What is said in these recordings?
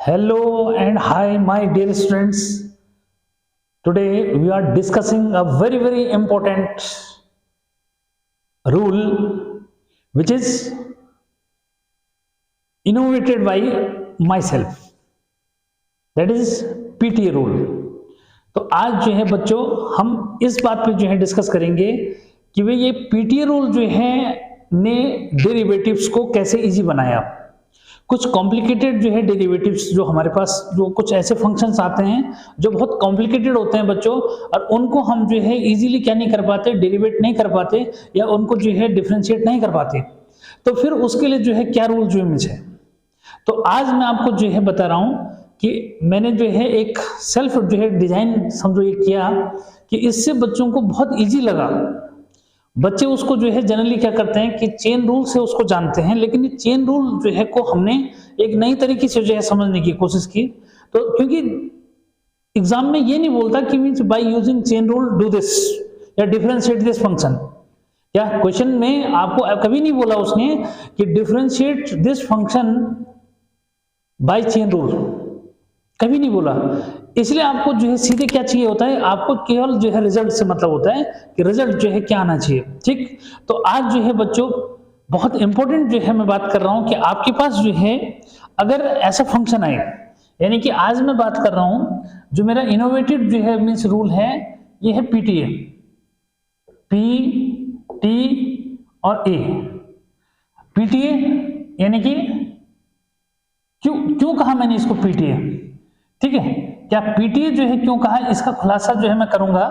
Hello and hi, my dear students. Today we are discussing a very important rule which is innovated by myself. That is PTA rule. तो आज जो है बच्चों हम इस बात पे जो है डिस्कस करेंगे कि भाई ये PTA रूल जो है ने डेरिवेटिव्स को कैसे इजी बनाया। कुछ कॉम्प्लिकेटेड जो है डेरिवेटिव्स जो हमारे पास जो कुछ ऐसे फंक्शंस आते हैं जो बहुत कॉम्प्लिकेटेड होते हैं बच्चों, और उनको हम जो है इजीली क्या नहीं कर पाते, डेरिवेट नहीं कर पाते या उनको जो है डिफरेंशिएट नहीं कर पाते। तो फिर उसके लिए जो है क्या रूल जो है। तो आज मैं आपको जो है बता रहा हूँ कि मैंने जो है एक सेल्फ जो है डिजाइन समझो ये किया कि इससे बच्चों को बहुत इजी लगा। बच्चे उसको जो है जनरली क्या करते हैं कि चेन रूल से उसको जानते हैं, लेकिन ये चेन रूल जो है को हमने एक नई तरीके से जो है समझने की कोशिश की। तो क्योंकि एग्जाम में ये नहीं बोलता कि means by using chain rule do this या डिफरेंशिएट दिस फंक्शन, क्या क्वेश्चन में आपको कभी नहीं बोला उसने कि differentiate this function by chain rule, कभी नहीं बोला। इसलिए आपको जो है सीधे क्या चाहिए होता है, आपको केवल जो है रिजल्ट से मतलब होता है कि रिजल्ट जो है क्या आना चाहिए। ठीक, तो आज जो है बच्चों बहुत इंपॉर्टेंट जो है मैं बात कर रहा हूं कि आपके पास जो है अगर ऐसा फंक्शन आए, यानी कि आज मैं बात कर रहा हूं जो मेरा इनोवेटिव जो है मीन्स रूल है, ये है PTA, P T और A। PTA यानी कि क्यों कहा मैंने इसको PTA, ठीक है। क्या PTA जो है क्यों कहा, इसका खुलासा जो है मैं करूंगा,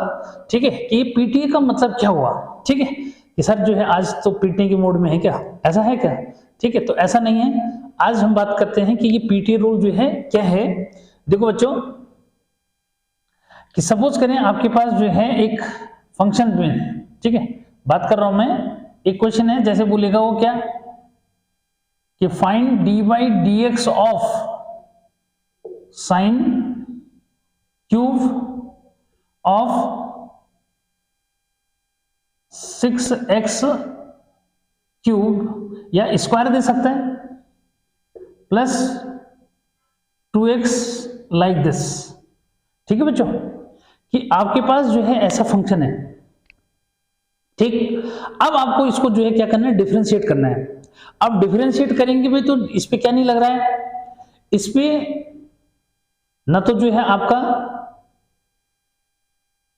ठीक है, कि PTA का मतलब क्या हुआ। ठीक है कि सर जो है आज तो पीटने के मूड में है क्या, ऐसा है क्या? ठीक है, तो ऐसा नहीं है। आज हम बात करते हैं कि ये PTA रूल जो है क्या है। देखो बच्चों कि सपोज करें आपके पास जो है एक फंक्शन में, ठीक है, बात कर रहा हूं मैं, एक क्वेश्चन है, जैसे बोलेगा वो क्या कि find dy dx of sine cube of 6x cube, या स्क्वायर दे सकता है, प्लस 2x लाइक दिस। ठीक है बच्चों, कि आपके पास जो है ऐसा फंक्शन है। ठीक, अब आपको इसको जो है क्या करना है, डिफरेंशिएट करना है। अब डिफरेंशिएट करेंगे भाई तो इस पे क्या नहीं लग रहा है, इस पे ना तो जो है आपका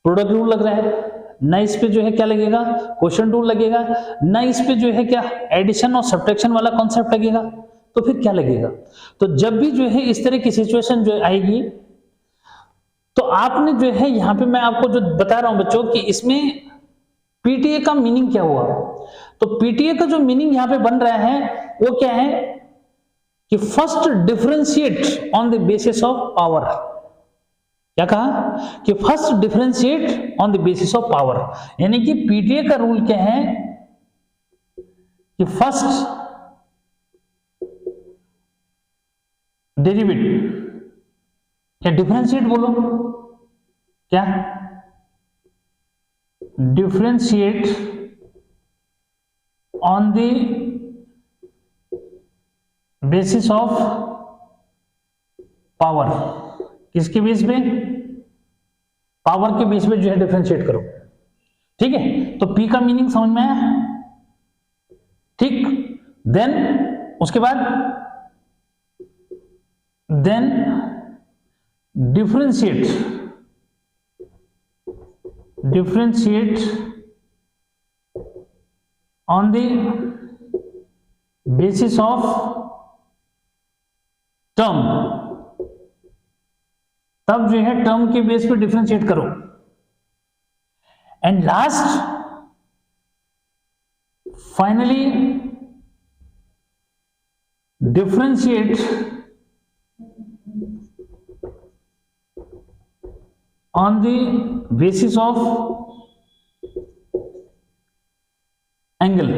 प्रोडक्ट रूल लग रहा है, ना इस पे जो है क्या लगेगा, क्वोशिएंट रूल लगेगा, ना इस पे जो है क्या एडिशन और सब्ट्रैक्शन वाला कॉन्सेप्ट लगेगा। तो फिर क्या लगेगा? तो जब भी जो है इस तरह की सिचुएशन जो आएगी तो आपने जो है यहां पे मैं आपको जो बता रहा हूं बच्चों कि इसमें PTA का मीनिंग क्या हुआ। तो PTA का जो मीनिंग यहां पे बन रहा है वो क्या है कि first differentiate on the basis of power. क्या कहा कि first differentiate on the basis of power, यानी कि PTA का रूल क्या है कि फर्स्ट डेरिवेटिव, क्या डिफरेंशिएट बोलो, क्या differentiate on the basis of power. किसके बेस पे? पावर के बेस पे जो है डिफरेंशिएट करो। ठीक है, तो P का मीनिंग समझ में आया। ठीक, देन उसके बाद then differentiate on the basis of term, तब जो है टर्म के बेस पे डिफरेंशिएट करो। And last finally differentiate on the basis of angle.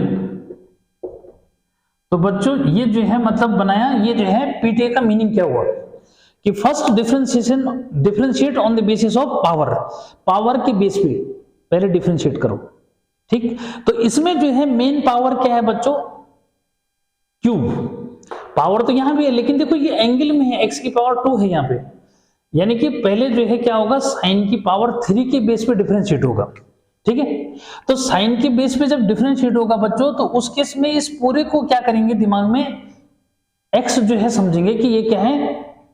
तो बच्चों ये जो है मतलब बनाया, ये जो है PTA का मीनिंग क्या हुआ कि first differentiate on the basis of power, power के बेस पे पहले डिफरेंशिएट करो। ठीक, तो इसमें जो है मेन पावर क्या है बच्चों, क्यूब। पावर तो यहाँ भी है, लेकिन देखो ये एंगल में है, x की पावर 2 है यहाँ पे, यानी कि पहले जो है क्या होगा, साइन की पावर 3 के बेस पे डिफरेंशिएट होगा, ठीक है। तो साइन के बेस पे जब डिफरेंशिएट होगा बच्चों, तो उस केस में इस पूरे को क्या करेंगे, दिमाग में x जो है समझेंगे कि ये क्या है,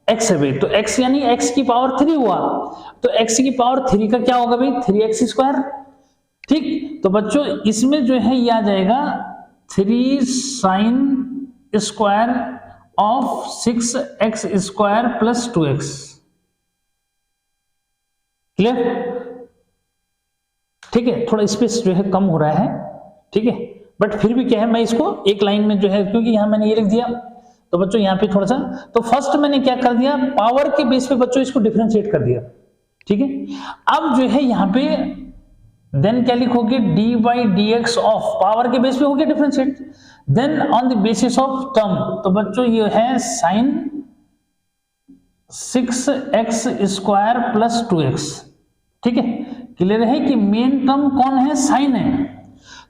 x है भाई। तो x यानी x की पावर 3 हुआ, तो x की पावर 3 का क्या होगा भाई, 3x स्क्वायर, ठीक। तो बच्चों इसमें जो है ये आ जाएगा 3 sign square of 6x square plus 2x, clear, ठीक है। थोड़ा स्पेस जो है कम हो रहा है, ठीक है, बट फिर भी क्या है, मैं इसको एक लाइन में जो है, क्योंकि यहां मैंने ये लिख दिया, तो बच्चों यहाँ पे थोड़ा सा, तो फर्स्ट मैंने क्या कर दिया, पावर के बेस पे बच्चों इसको डिफरेंशिएट कर दिया, ठीक है। अब जो है यहाँ पे देन क्या लिखोगे, D by D x of, power के बेस पे हो गया differentiate, then on the basis of term, तो बच्चों ये है sign 6x square plus 2x, ठीक है। क्लियर है कि मेन टर्म कौन है, साइन है,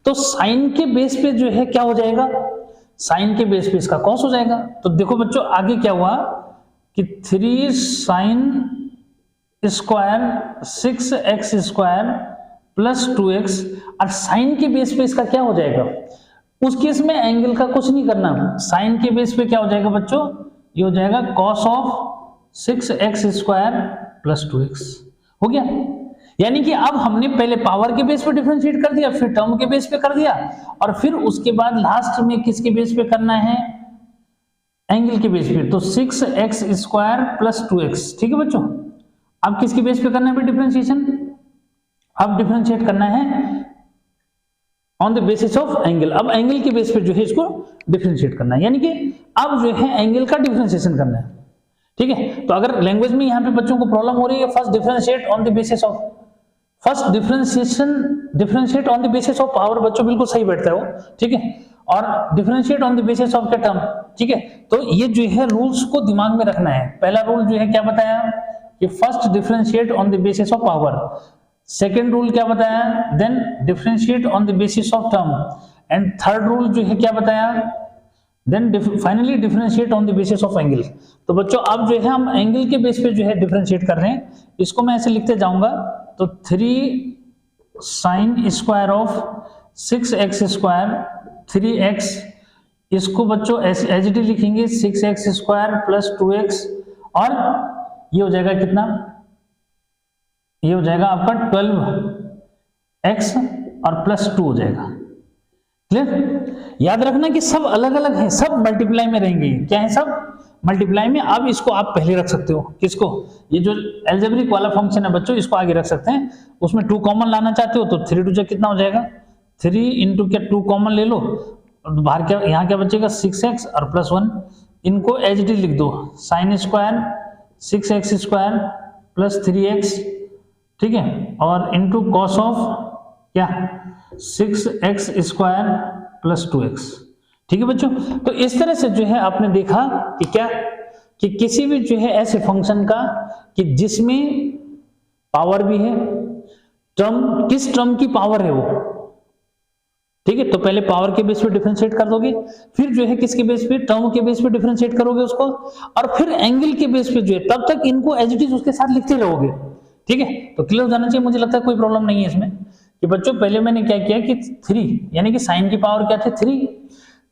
तो साइन के बेस पे जो है क्या हो जाएगा, साइन के बेस पे इसका कॉस हो जाएगा। तो देखो बच्चों आगे क्या हुआ कि 3 sine square 6x square plus 2x, और साइन के बेस पे इसका क्या हो जाएगा, उस केस में एंगल का कुछ नहीं करना, साइन के बेस पे क्या हो जाएगा बच्चों, ये हो जाएगा cos of 6x square plus 2x, हो गया। यानी कि अब हमने पहले पावर के बेस पे डिफरेंशिएट कर दिया, फिर टर्म के बेस पे कर दिया, और फिर उसके बाद लास्ट में किसके बेस पे करना है, एंगल के बेस पे, तो 6x स्क्वायर प्लस 2x, ठीक है बच्चों। अब किसके बेस पे करना है डिफरेंशिएशन, अब डिफरेंशिएट करना है on the basis of angle, अब एंगल के बेस पे जो है इसको डिफरेंशिएट करना है, यानी कि अब जो है एंगल का डिफरेंशिएशन करना है, ठीक है। तो अगर लैंग्वेज में यहाँ पे बच्चों को प्रॉब्लम हो रही है, first differentiate on the basis of, first differentiate on the basis of power, बच्चों बिल्कुल सही बैठता है वो, ठीक है, और differentiate on the basis of क्या टर्म, ठीक है। तो ये जो है रूल्स को दिमाग में रखना है। पहला रूल जो है क्या बताया कि first differentiate on the basis of power, second rule क्या बताया, then differentiate on the basis of term, and third rule जो है क्या बताया, then finally differentiate on the basis of angle. तो बच्चों अब जो है हम एंगल के बेस पे जो है डिफरेंशिएट कर रहे हैं, इसको मैं ऐसे लिखते जाऊंगा, तो 3 sign square of 6x square 3x, इसको बच्चों एज इट इज लिखेंगे 6x स्क्वायर प्लस 2x, और ये हो जाएगा कितना, ये हो जाएगा आपका 12x और प्लस 2 हो जाएगा, क्लियर। याद रखना कि सब अलग अलग है, सब मल्टीप्लाई में रहेंगे, क्या है, सब मल्टीप्लाई में। अब इसको आप पहले रख सकते हो, किसको, ये जो एल्जेब्रिक वाला फंक्शन है बच्चों, इसको आगे रख सकते हैं, उसमें 2 कॉमन लाना चाहते हो तो 3 2 कितना हो जाएगा, 3 इंटू क्या 2 कॉमन ले लो, और बाहर क्या, यहाँ क्या बचेगा 6x और प्लस 1, इनको एज इट इज लिख दो, sine square 6x square plus 3x, ठीक है, और इंटू कॉस ऑफ क्या 6x स्क्वायर प्लस 2x, ठीक है बच्चों। तो इस तरह से जो है आपने देखा कि क्या, कि किसी भी जो है ऐसे फंक्शन का कि जिसमें पावर भी है, टर्म, किस टर्म की पावर है वो, ठीक है। तो पहले पावर के बेस पे डिफरेंशिएट कर दोगे, फिर जो है किसके बेस पे, टर्म के बेस पे डिफरेंशिएट करोगे उसको, और फिर एंगल के बेस पे जो है, तब तक इनको एज इट इज उसके साथ लिखते रहोगे, ठीक है। तो क्लियर हो जाना चाहिए, मुझे लगता है कोई प्रॉब्लम नहीं है इसमें। कि बच्चों पहले मैंने क्या किया कि 3 यानी कि साइन की पावर क्या थे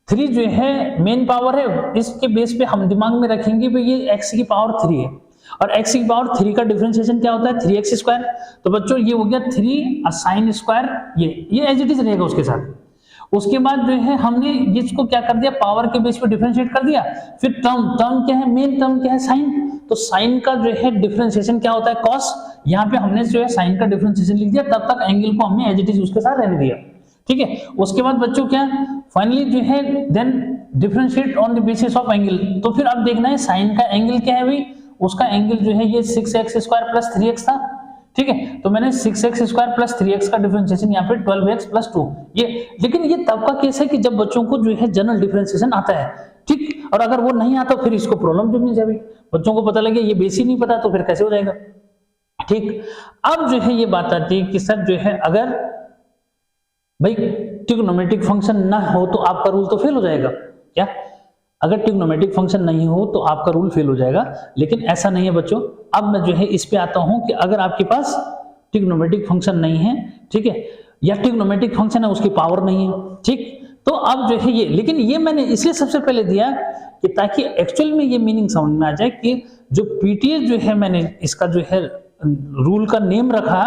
3 जो है मेन पावर है, इसके बेस पे हम दिमाग में रखेंगे भाई ये x की पावर 3 है, और x की पावर 3 का डिफरेंशिएशन क्या होता है 3x स्क्वायर। तो बच्चों ये हो गया 3 और साइन स्क्वायर, ये एज इट इज रहेगा उसके साथ। उसके बाद जो है हमने इसको क्या कर दिया, पावर के बेस पे डिफरेंशिएट कर दिया। फिर टर्म क्या है, मेन टर्म क्या है साइन, तो साइन का जो है डिफरेंशिएशन क्या होता है कॉस। यहाँ पे हमने जो है साइन का डिफरेंशिएशन लिख दिया, तब तक एंगल को हमने एज इट इज उसके साथ रहने दिया, ठीक है। उसके बाद बच्चों क्या फाइनली जो है then differentiate on the basis of angle. तो फिर अब देखना है साइन का एंगल क्या है भाई, उसका एंगल जो है ये 6x स्क्वायर प्लस 3x था, ठीक है। तो मैंने 6x स्क्वायर प्लस 3x का डिफरेंशिएशन यहाँ पे 12x प्लस 2 ये, लेकिन ये तब का केस है कि जब बच्चों को जो है जनरल डिफरेंशिएशन आता है, ठीक। और अगर वो नहीं आता फिर इसको प्रॉब्लम जो मिल जाएगी, बच्चों को पता लगे ये बेस ही नहीं पता तो फिर कैसे हो जाएगा, ठीक। अब जो है ये बात आती है कि सर जो है अगर भाई ट्रिग्नोमेट्रिक फंक्शन ना हो तो आपका रूल तो फेल हो जाएगा क्या। अगर ट्रिग्नोमेट्रिक फंक्शन नहीं हो तो आपका रूल फेल हो जाएगा, लेकिन ऐसा नहीं है बच्चों। अब मैं जो है इस पे आता हूं कि अगर आपके पास ट्रिग्नोमेट्रिक फंक्शन नहीं है, ठीक है, या ट्रिग्नोमेट्रिक फंक्शन है उसकी पावर नहीं है, ठीक, तो अब जो है ये, लेकिन ये मैंने इसलिए सबसे पहले दिया कि ताकि एक्चुअल में ये मीनिंग समझ में आ जाए कि जो पीटीए जो है मैंने इसका जो है रूल का नेम रखा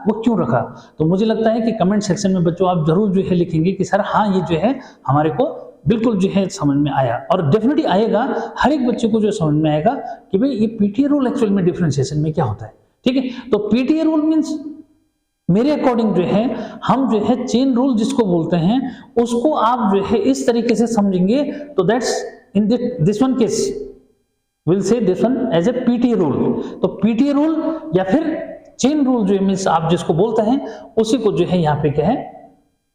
वो क्यों रखा। तो मुझे लगता है कि कमेंट सेक्शन में बच्चों आप जरूर जो है लिखेंगे कि सर हाँ ये जो है हमारे को बिल्कुल जो है समझ में आया, और डेफिनेटली आएगा, हर एक बच्चे को जो समझ में आएगा कि भाई ये पीटीए रूल एक्चुअल में डिफरेंशिएशन में क्या होता है, ठीक है। तो पीटीए रूल मींस मेरे अकॉर्डिंग जो है हम जो है चेन रूल जिसको बोलते हैं उसको आप जो है इस तरीके से समझेंगे, तो that's in this one case will say this one as a PTA rule. तो पीटीए रूल या फिर चेन रूल जो मींस आप जिसको बोलते हैं उसी को जो है यहाँ पे क्या है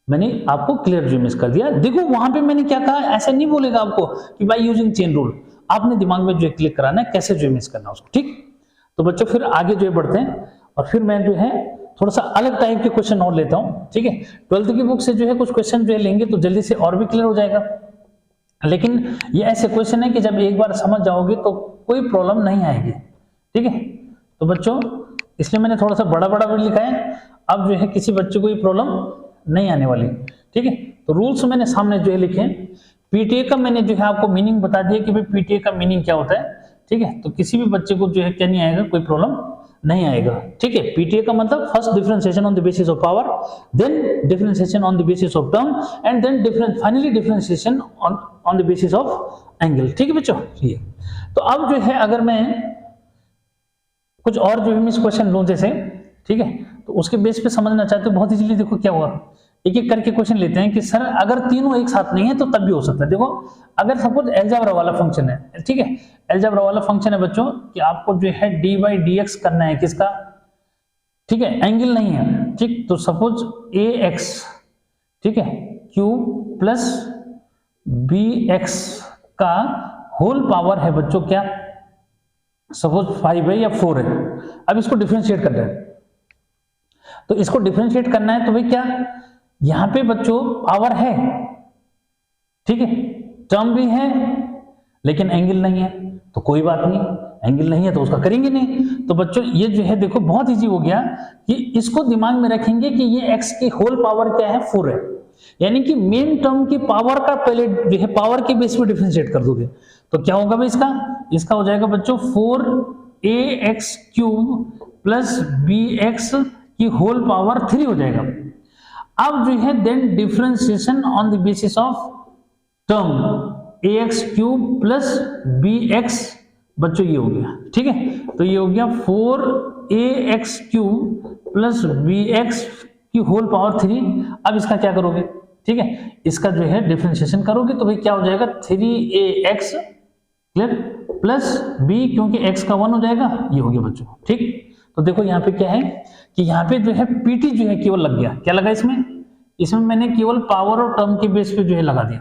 मैंने आपको क्लियर जो मिस कर दिया। देखो वहां पे मैंने क्या कहा, ऐसा नहीं बोलेगा आपको कि बाय यूजिंग चेन रूल, आपने दिमाग में जो क्लिक कराना है कैसे जो मिस करना उसको, ठीक। तो बच्चों फिर आगे जो बढ़ते हैं और फिर मैं जो है थोड़ा सा अलग टाइप के क्वेश्चन और लेता हूँ, ठीक है। 12th की बुक से जो है कुछ क्वेश्चन जो है लेंगे तो जल्दी से और भी क्लियर हो जाएगा, लेकिन ये ऐसे क्वेश्चन है कि जब एक बार समझ जाओगे तो कोई प्रॉब्लम नहीं आएगी, ठीक है। तो बच्चों इसलिए मैंने थोड़ा सा बड़ा बड़ा भी लिखा है, अब जो है किसी बच्चे को ये प्रॉब्लम नहीं आने वाली, ठीक है। तो रूल्स मैंने सामने जो है लिखे हैं, पीटीए का मैंने जो है आपको मीनिंग बता दिया कि भाई पीटीए का मीनिंग क्या होता है, ठीक है। तो किसी भी बच्चे को जो है क्या नहीं आएगा, कोई प्रॉब्लम नहीं आएगा, ठीक है। पीटीए का मतलब first differentiation on the basis of power, then differentiation on the basis of term, and then finally differentiation on the basis of angle, ठीक है बच्चों। ये तो अब जो है अगर मैं कुछ और जो है क्वेश्चन लूं जैसे, ठीक है, तो उसके बेस पे समझना चाहते हो बहुत इजीली। देखो क्या हुआ, एक एक करके क्वेश्चन लेते हैं कि सर अगर तीनों एक साथ नहीं है तो तब भी हो सकता है। देखो अगर सपोज अलजेब्रा वाला फंक्शन है, ठीक है, अलजेब्रा वाला फंक्शन है बच्चों कि आपको जो है डी बाई डी एक्स करना है किसका, ठीक है, एंगल नहीं है, ठीक। तो सपोज ए एक्स, ठीक है, क्यू प्लस बी एक्स का होल पावर है बच्चों क्या, सपोज 5 है या 4 है। अब इसको डिफरेंशिएट करना है, तो इसको डिफरेंशिएट करना है तो भाई क्या यहां पे बच्चों पावर है, ठीक है, टर्म भी है लेकिन एंगल नहीं है, तो कोई बात नहीं, एंगल नहीं है तो उसका करेंगे नहीं। तो बच्चों ये जो है देखो बहुत इजी हो गया कि इसको दिमाग में रखेंगे कि ये एक्स की होल पावर क्या है, 4 है, यानी कि मेन टर्म की पावर का पहले जो है पावर के बेस पे डिफरेंशिएट कर दोगे तो क्या होगा भाई इसका हो जाएगा बच्चों 4ax क्यूब प्लस bx की होल पावर 3 हो जाएगा। अब जो है then differentiation on the basis of term ax cube plus bx बच्चों ये हो गया, ठीक है। तो ये हो गया 4ax क्यूब प्लस bx की होल पावर 3। अब इसका क्या करोगे, ठीक है, इसका जो है डिफरेंशिएशन करोगे तो भाई क्या हो जाएगा 3ax क्लियर प्लस b, क्योंकि x का 1 हो जाएगा, ये हो गया बच्चों, ठीक। तो देखो यहाँ पे क्या है कि यहाँ पे जो है पीटी जो है केवल लग गया, क्या लगा इसमें मैंने केवल पावर और टर्म के बेस पे जो है लगा दिया,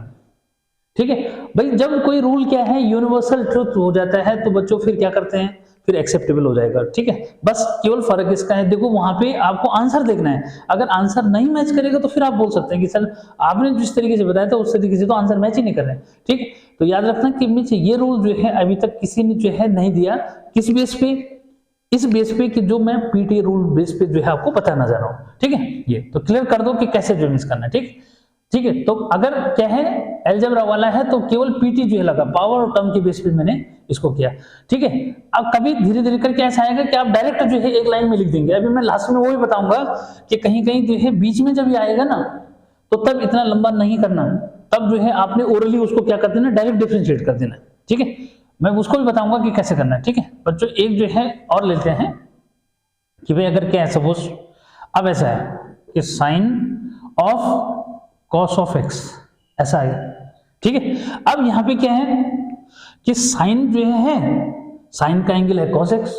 ठीक है। भाई जब कोई रूल क्या है यूनिवर्सल ट्रुथ हो जाता है तो बच्चों फिर क्या करते हैं, फिर एक्सेप्टेबल हो जाएगा, ठीक है। बस केवल फर्क इसका है, देखो वहां पे आपको आंसर देखना है, अगर आंसर नहीं मैच करेगा तो फिर आप बोल सकते हैं कि सर आपने जिस तरीके से बताया था उस तरीके से तो आंसर मैच ही नहीं कर रहे, ठीक है। तो याद रखना कि ये रूल जो है अभी तक किसी ने जो है नहीं दिया, किस बेस पे, इस बेस पे कि जो मैं पीटी रूल बेस पे जो है आपको बताना जा रहा हूं, ठीक है। ये तो क्लियर कर दो कि कैसे जो मिस करना है, ठीक है। तो अगर क्या है अलजेब्रा वाला है तो केवल पीटी जो है लगा, पावर और टर्म के बेस पे मैंने इसको किया, ठीक है। अब कभी धीरे धीरे करके ऐसा आएगा कि आप डायरेक्ट जो है एक लाइन में लिख देंगे। अभी मैं लास्ट में वो भी बताऊंगा कि कहीं कहीं जो है बीच में जब ये आएगा ना तो तब इतना लंबा नहीं करना, तब जो है आपने ओरली उसको क्या कर देना, डायरेक्ट डिफरेंशिएट कर देना, ठीक है। मैं उसको भी बताऊंगा कि कैसे करना है, ठीक है बच्चों। एक जो है और लेते हैं कि भाई अगर क्या है सपोज अब ऐसा है कि sine of cos of X ऐसा है, ठीक है। अब यहाँ पे क्या है कि साइन जो है साइन का एंगल है कॉस एक्स,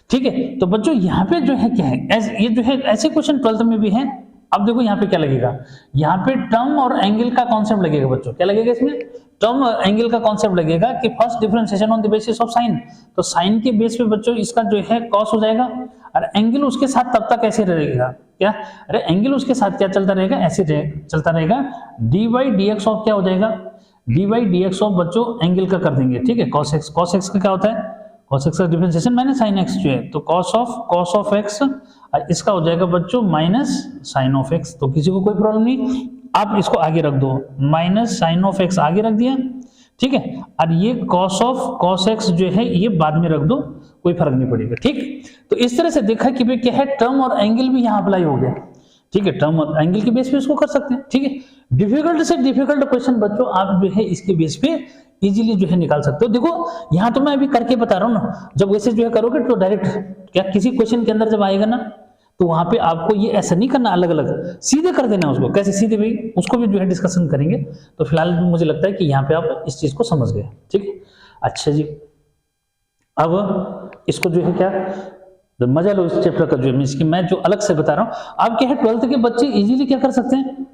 ठीक है। तो बच्चों यहाँ पे जो है क्या है ये जो है ऐसे क्वेश्चन 12th में भी है। अब देखो यहाँ पे क्या लगेगा, यहाँ पे टर्म और एंगल का कॉन्सेप्ट लगेगा बच्चों, क्या लगेगा इसमें, टर्म और एंगल का कॉन्सेप्ट लगेगा कि first differentiation on the basis of sine, तो साइन के बेस पे बच्चों इसका जो है कॉस हो जाएगा और एंगल उसके साथ तब तक ऐसे रहेगा, क्या, अरे एंगल उसके साथ क्या चलता रहेगा, ऐसे चलता रहेगा, D by D x of क्या हो जाएगा, D by D x of बच्चों एंगल का कर देंगे, ठीक है, कॉस एक्स। कॉस एक्स का क्या होता है, कॉस एक्स का डिफरेंशिएशन माइनस साइन एक्स जो है, तो कॉस ऑफ एक्स, इसका हो जाएगा बच्चों माइनस साइन ऑफ एक्स। तो किसी को कोई प्रॉब्लम नहीं, आप इसको आगे रख दो, माइनस साइन ऑफ एक्स आगे रख दिया, ठीक है, और ये कॉस एक्स जो है ये बाद में रख दो, कोई फर्क नहीं पड़ेगा, ठीक। तो इस तरह से देखा कि भाई क्या है, टर्म और एंगल भी यहाँ अप्लाई हो गया, ठीक है, टर्म और एंगल के बेस पे इसको कर सकते हैं, ठीक है। डिफिकल्ट से डिफिकल्ट क्वेश्चन बच्चों आप जो है इसके बेस पे इजीली जो है निकाल सकते हो। देखो यहाँ तो मैं अभी करके बता रहा हूँ ना, जब वैसे जो है करोगे तो डायरेक्ट क्या किसी क्वेश्चन के अंदर जब आएगा ना, तो वहां पे आपको ये ऐसा नहीं करना अलग अलग, सीधे कर देना उसको। कैसे सीधे भाई, उसको भी जो है डिस्कशन करेंगे। तो फिलहाल मुझे लगता है कि यहाँ पे आप इस चीज को समझ गए, ठीक है। अच्छा जी, अब इसको जो है क्या मजा लो इस चैप्टर का, जो मीन्स कि मैं जो अलग से बता रहा हूँ। आप क्या है 12th के बच्चे इजीली क्या कर सकते हैं,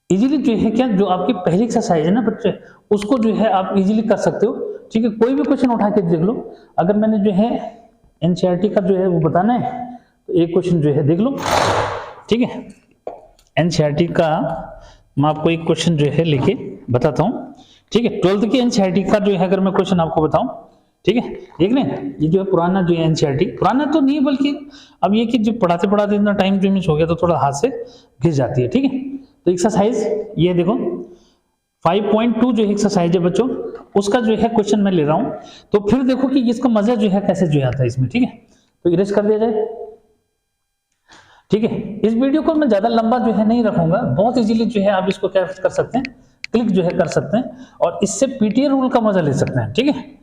इजीली जो है क्या, जो आपकी पहली एक्सरसाइज है ना बच्चे, उसको जो है आप इजीली कर सकते हो, ठीक है। कोई भी क्वेश्चन उठा के देख लो, अगर मैंने जो है एनसीईआरटी का जो है वो बताना है तो एक क्वेश्चन जो है देख लो, ठीक है। एनसीईआरटी का मैं आपको एक क्वेश्चन जो है लेके बताता हूँ, ठीक है। 12th की एनसीईआरटी का जो है अगर मैं क्वेश्चन आपको बताऊं, ठीक है, देख लें, ये जो है पुराना जो है एनसीईआरटी, पुराना तो नहीं बल्कि अब ये कि जो पढ़ाते पढ़ाते इतना टाइम जो मिस हो गया तो थोड़ा हाथ से घिस जाती है, ठीक है। तो एक्सरसाइज ये देखो 5.2 जो एक्सरसाइज है बच्चों, उसका जो है क्वेश्चन मैं ले रहा हूं। तो फिर देखो कि इसका मजा जो है कैसे जो आता है इसमें, ठीक है। तो इरेज कर दिया जाए, ठीक है। इस वीडियो को मैं ज्यादा लंबा जो है नहीं रखूंगा, बहुत इजीली जो है आप इसको क्या कर सकते हैं, क्लिक जो है कर सकते हैं, और इससे पीटीए रूल का मजा ले सकते हैं, ठीक है।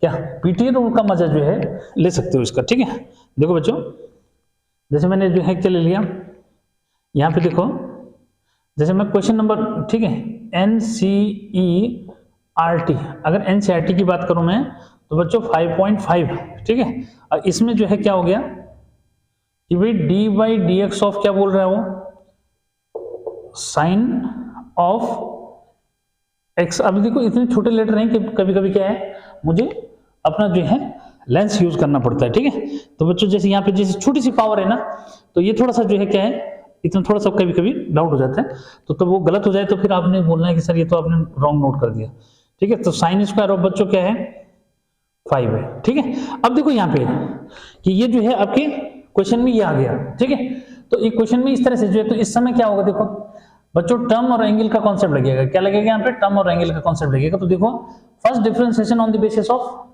क्या पीटीए रूल का मजा जो है ले सकते हो इसका, ठीक है। देखो बच्चों, जैसे मैंने जो है क्या ले लिया, यहाँ पे देखो, जैसे मैं क्वेश्चन नंबर, ठीक है, एनसीईआरटी, अगर एनसीईआरटी की बात करूं मैं तो बच्चों 5.5, ठीक है। और इसमें जो है क्या हो गया कि भाई D by D x of क्या बोल रहा है वो, साइन ऑफ एक्स। अब देखो इतने छोटे लेटर हैं कि कभी कभी क्या है मुझे अपना जो है लेंस यूज करना पड़ता है, ठीक है। तो बच्चों जैसे यहाँ पे जैसे छोटी सी पावर है ना, तो ये थोड़ा सा जो है क्या है, इतना थोड़ा सा कभी कभी डाउट हो जाता है, तो वो गलत हो जाए तो फिर आपने बोलना है कि सर ये तो आपने रॉन्ग नोट कर दिया, ठीक है। तो साइन स्क्वायर ऑफ बच्चों क्या है 5 है, ठीक है। अब देखो यहाँ पे कि ये जो है आपके क्वेश्चन में ये आ गया, ठीक है। तो एक क्वेश्चन में इस तरह से जो है, तो इस समय क्या होगा देखो बच्चों, टर्म और एंगल का कॉन्सेप्ट लगेगा। क्या लगेगा यहाँ पे, टर्म और एंगल का कॉन्सेप्ट लगेगा। तो देखो first differentiation on the basis of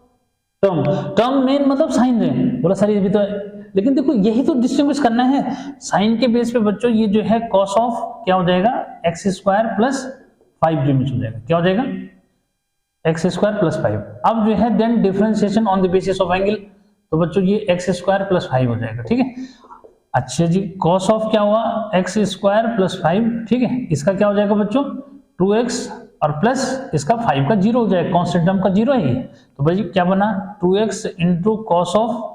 term, term main मतलब साइन है, बोला सर ये भी तो है, लेकिन देखो यही तो डिस्टिंग्विश करना है। साइन के बेस पे बच्चों ये जो है कॉस ऑफ क्या हो जाएगा एक्स स्क्वायर प्लस 5 जो मिस हो जाएगा, क्या हो जाएगा एक्स स्क्वायर प्लस 5। अब जो है then differentiation on the basis of angle, तो बच्चों ये एक्स स्क्वायर प्लस 5 हो जाएगा, ठीक है। अच्छा जी, कॉस ऑफ क्या हुआ एक्स स्क्वायर प्लस 5, ठीक है। इसका क्या हो जाएगा बच्चों 2x और प्लस इसका 5 का 0 हो जाएगा, कांस्टेंट टर्म का 0 है ये। तो भाई क्या बना 2x इंटू कॉस ऑफ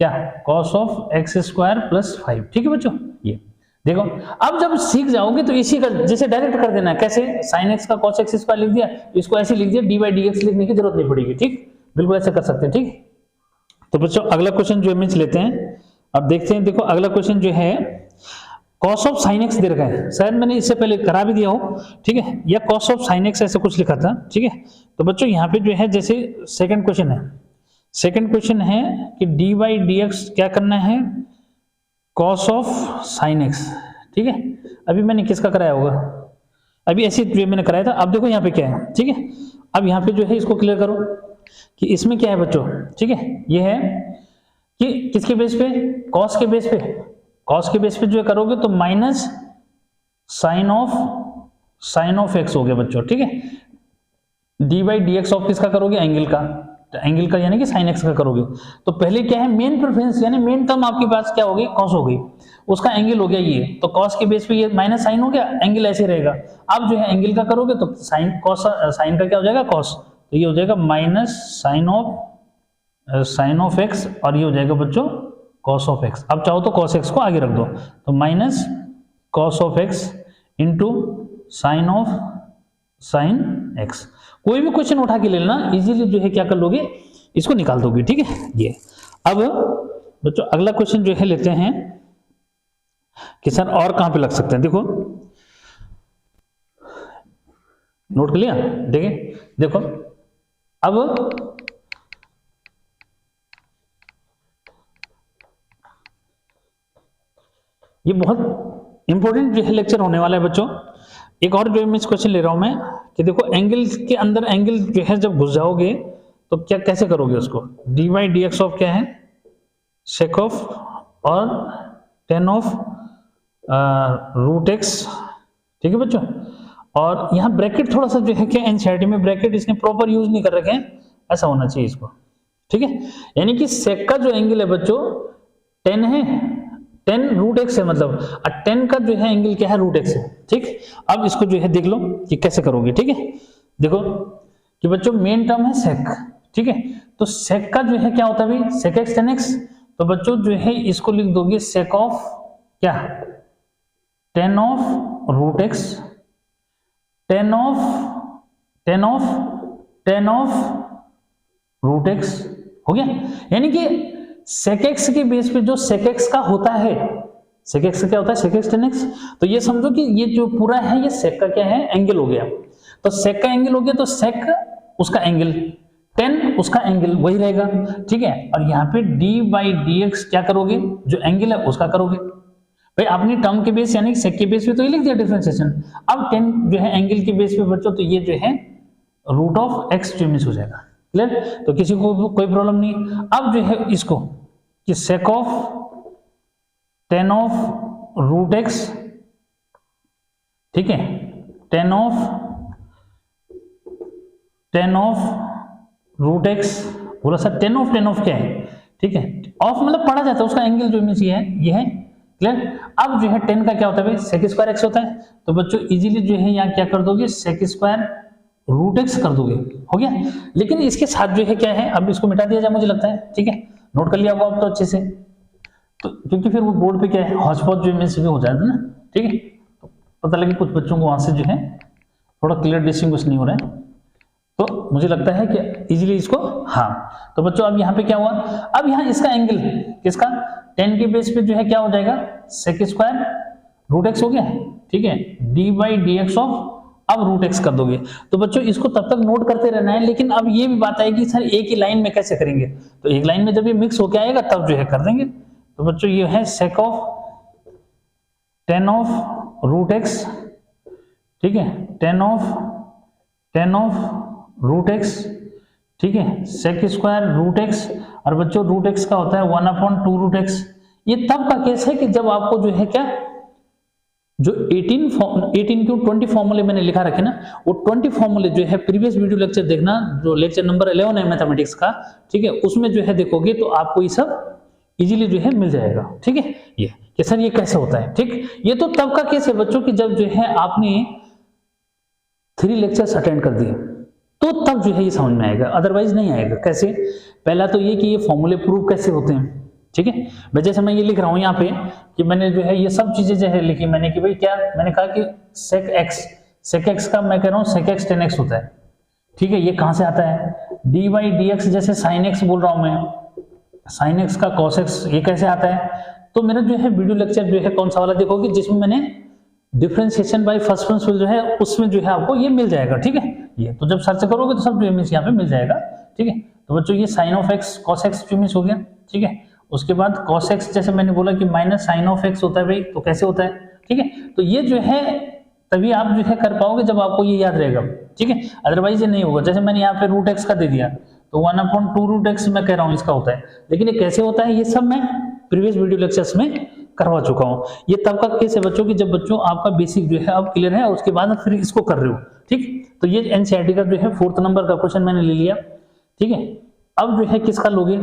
क्या, cos of X square plus 5, ठीक है बच्चों। ये देखो अब जब सीख जाओगे तो इसी का जैसे डायरेक्ट कर देना है, कैसे साइन एक्स का कॉस एक्स स्क्वायर लिख दिया, इसको ऐसे लिख दिया, डी बाई डी एक्स लिखने की जरूरत नहीं पड़ेगी, ठीक, बिल्कुल ऐसे कर सकते हैं, ठीक। तो बच्चों अगला क्वेश्चन जो है मिच लेते हैं, अब देखते हैं। देखो अगला क्वेश्चन जो है कॉस ऑफ साइन एक्स दे रखा है, शायद मैंने इससे पहले करा भी दिया हो, ठीक है, या कॉस ऑफ साइन एक्स ऐसे कुछ लिखा था, ठीक है। तो बच्चों यहाँ पे जो है जैसे सेकंड क्वेश्चन है, सेकंड क्वेश्चन है कि डी बाई डी एक्स क्या करना है कॉस ऑफ साइन एक्स, ठीक है। अभी मैंने किसका कराया होगा, अभी ऐसे जो मैंने कराया था। अब देखो यहाँ पे क्या है, ठीक है। अब यहाँ पे जो है इसको क्लियर करो कि इसमें क्या है बच्चों, ठीक है। ये है कि किसके बेस पे, कॉस के बेस पे, कॉस के बेस पे जो करोगे तो माइनस साइन ऑफ एक्स हो गया बच्चों, ठीक है। D by D x of किसका करोगे एंगल का, तो एंगल का यानी कि साइन एक्स का करोगे। तो पहले क्या है मेन प्रेफरेंस यानी मेन टर्म आपके पास क्या होगी कॉस हो गई, उसका एंगल हो गया ये, तो कॉस के बेस पे ये माइनस साइन हो गया, एंगल ऐसे रहेगा। अब जो है एंगल का करोगे तो साइन कॉस, साइन का क्या हो जाएगा कॉस, तो ये हो जाएगा माइनस साइन ऑफ एक्स और ये हो जाएगा बच्चों कॉस ऑफ एक्स। अब चाहो तो कॉस एक्स को आगे रख दो, तो minus cos of x into sine x. कोई भी क्वेश्चन उठा के ले लेना, इजीली जो है क्या कर लोगे इसको निकाल दोगे, ठीक है। ये अब बच्चों अगला क्वेश्चन जो है लेते हैं कि सर और कहां पे लग सकते हैं। देखो नोट कर लिया? देखिए देखो अब ये बहुत इंपॉर्टेंट जो है लेक्चर होने वाला है बच्चों। एक और जो मैं क्वेश्चन ले रहा हूं मैं कि देखो एंगल के अंदर एंगल जो है जब घुस जाओगे तो क्या कैसे करोगे उसको? D by D x of क्या है? सेक ऑफ और टेन ऑफ रूट एक्स, ठीक है बच्चों। और यहाँ ब्रैकेट थोड़ा सा जो है क्या एनसीईआरटी में ब्रैकेट इसने प्रॉपर यूज नहीं कर रखे हैं, ऐसा होना चाहिए इसको, ठीक है। यानी कि सेक का जो एंगल है बच्चों 10 है, 10 रूट एक्स है, मतलब 10 का जो है एंगल क्या है? रूट एक्स है, ठीक। अब इसको जो है देख लो कि कैसे करोगे, ठीक है। देखो कि बच्चों मेन टर्म है सेक, ठीक है। तो सेक का जो है क्या होता है भाई? Sec X tan X. तो बच्चों जो है इसको लिख दोगे सेक ऑफ क्या? 10 of root X, 10 of root X, हो गया। यानी कि सेक एक्स के बेस पे जो सेक एक्स का होता है, सेक एक्स का क्या होता है? Sec X tan X. तो ये समझो कि ये जो पूरा है ये सेक का क्या है? एंगल हो गया। तो सेक का एंगल हो गया तो सेक उसका एंगल, 10 उसका एंगल वही रहेगा, ठीक है। और यहाँ पे डी बाई डी एक्स क्या करोगे? जो एंगल है उसका करोगे भाई। आपने टर्म के बेस यानी सेक के बेस पे तो ये लिख दिया डिफरेंशिएशन। अब 10 जो है एंगल के बेस पे बच्चों तो ये जो है रूट ऑफ एक्स जो मिस हो जाएगा, क्लियर। तो किसी को कोई प्रॉब्लम नहीं। अब जो है इसको कि sec of 10 of root X, ठीक है, 10 ऑफ रूट एक्स बोला सर, 10 ऑफ क्या है? ठीक है, ऑफ मतलब पढ़ा जाता है उसका एंगल जो मीन्स ये है, क्लियर। अब जो है 10 का क्या होता है भाई? सेक स्क्वायर एक्स होता है। तो बच्चों इजीली जो है यहाँ क्या कर दोगे? सेक स्क्वायर रूट एक्स कर दोगे, हो गया। लेकिन इसके साथ जो है क्या है? अब इसको मिटा दिया जाए मुझे लगता है, ठीक है। नोट कर लिया होगा आप तो अच्छे से, तो क्योंकि फिर वो बोर्ड पे क्या है हॉच पॉच जो मीन्स हो जाता है ना, ठीक है। तो पता लगे कुछ बच्चों को वहां से जो है थोड़ा क्लियर डिस्टिंग्विश नहीं हो रहा है, तो मुझे लगता है कि इजीली इसको, हाँ। तो बच्चों अब यहाँ पे क्या हुआ? अब यहाँ इसका एंगल किसका? 10 के बेस पे जो है क्या हो जाएगा? सेक स्क्वायर रूट एक्स हो गया, ठीक है। D by D x of अब रूट एक्स कर दोगे। तो बच्चों इसको तब तक नोट करते रहना है, लेकिन अब ये भी बात आएगी सर एक ही लाइन में कैसे करेंगे? तो एक लाइन में जब ये मिक्स होके आएगा तब जो है कर देंगे। तो बच्चों ये है sec of 10 of root X, ठीक है, 10 ऑफ रूट एक्स, ठीक है, सेक स्क्वायर रूट एक्स। और बच्चों रूट एक्स का होता है 1/2 रूट एक्स। ये तब का केस है कि जब आपको जो है क्या, जो 18 क्यों 20 फॉर्मूले मैंने लिखा रखे ना, वो 20 फॉर्मूले जो है प्रीवियस वीडियो लेक्चर देखना, जो लेक्चर नंबर 11 है मैथमेटिक्स का, ठीक है, उसमें जो है देखोगे तो आपको ये सब इजीली जो है मिल जाएगा, ठीक है। ये कि सर ये कैसे होता है, ठीक। ये तो तब का केस है बच्चों की जब जो है आपने 3 लेक्चर्स अटेंड कर दिए, तो तब जो है ये समझ में आएगा, अदरवाइज नहीं आएगा। कैसे? पहला तो ये कि ये फॉर्मूले प्रूव कैसे होते हैं, ठीक है। मैं जैसे मैं ये लिख रहा हूं यहाँ पे कि मैंने जो है ये सब चीजें जो है लिखी मैंने कि भाई क्या, मैंने कहा कि सेक एक्स का मैं कह रहा हूँ सेक एक्स 10x होता है, ठीक है। ये कहां से आता है? डी बाई डी एक्स, जैसे साइन एक्स बोल रहा हूं मैं, साइन एक्स का कॉस एक्स, ये कैसे आता है? तो मेरा जो है वीडियो लेक्चर जो है कौन सा वाला देखोगे जिसमें मैंने डिफरेंशिएशन बाय फर्स्ट प्रिंसिपल जो है उसमें जो है आपको ये मिल जाएगा, ठीक है। ये तो जब सर्च करोगे तो सब जो है यहाँ पे मिल जाएगा, ठीक है। तो बच्चों ये sine of X cos X जो मिस हो गया, ठीक है। उसके बाद cos x जैसे मैंने बोला कि माइनस साइन ऑफ x होता है भाई, तो कैसे होता है, ठीक है। तो ये जो है तभी आप जो है कर पाओगे जब आपको ये याद रहेगा, ठीक है, अदरवाइज ये नहीं होगा। जैसे मैंने यहाँ पे रूट एक्स का दे दिया तो 1/2 रूट एक्स मैं कह रहा हूँ इसका होता है, लेकिन ये कैसे होता है ये सब मैं प्रीवियस वीडियो लेक्चर्स में करवा चुका हूँ। ये तब का केस है बच्चों की जब बच्चों आपका बेसिक जो है अब क्लियर है और उसके बाद फिर इसको कर रहे हो, ठीक। तो ये एनसीईआरटी का जो है 4th नंबर का क्वेश्चन मैंने ले लिया, ठीक है। अब जो है किसका लोगे?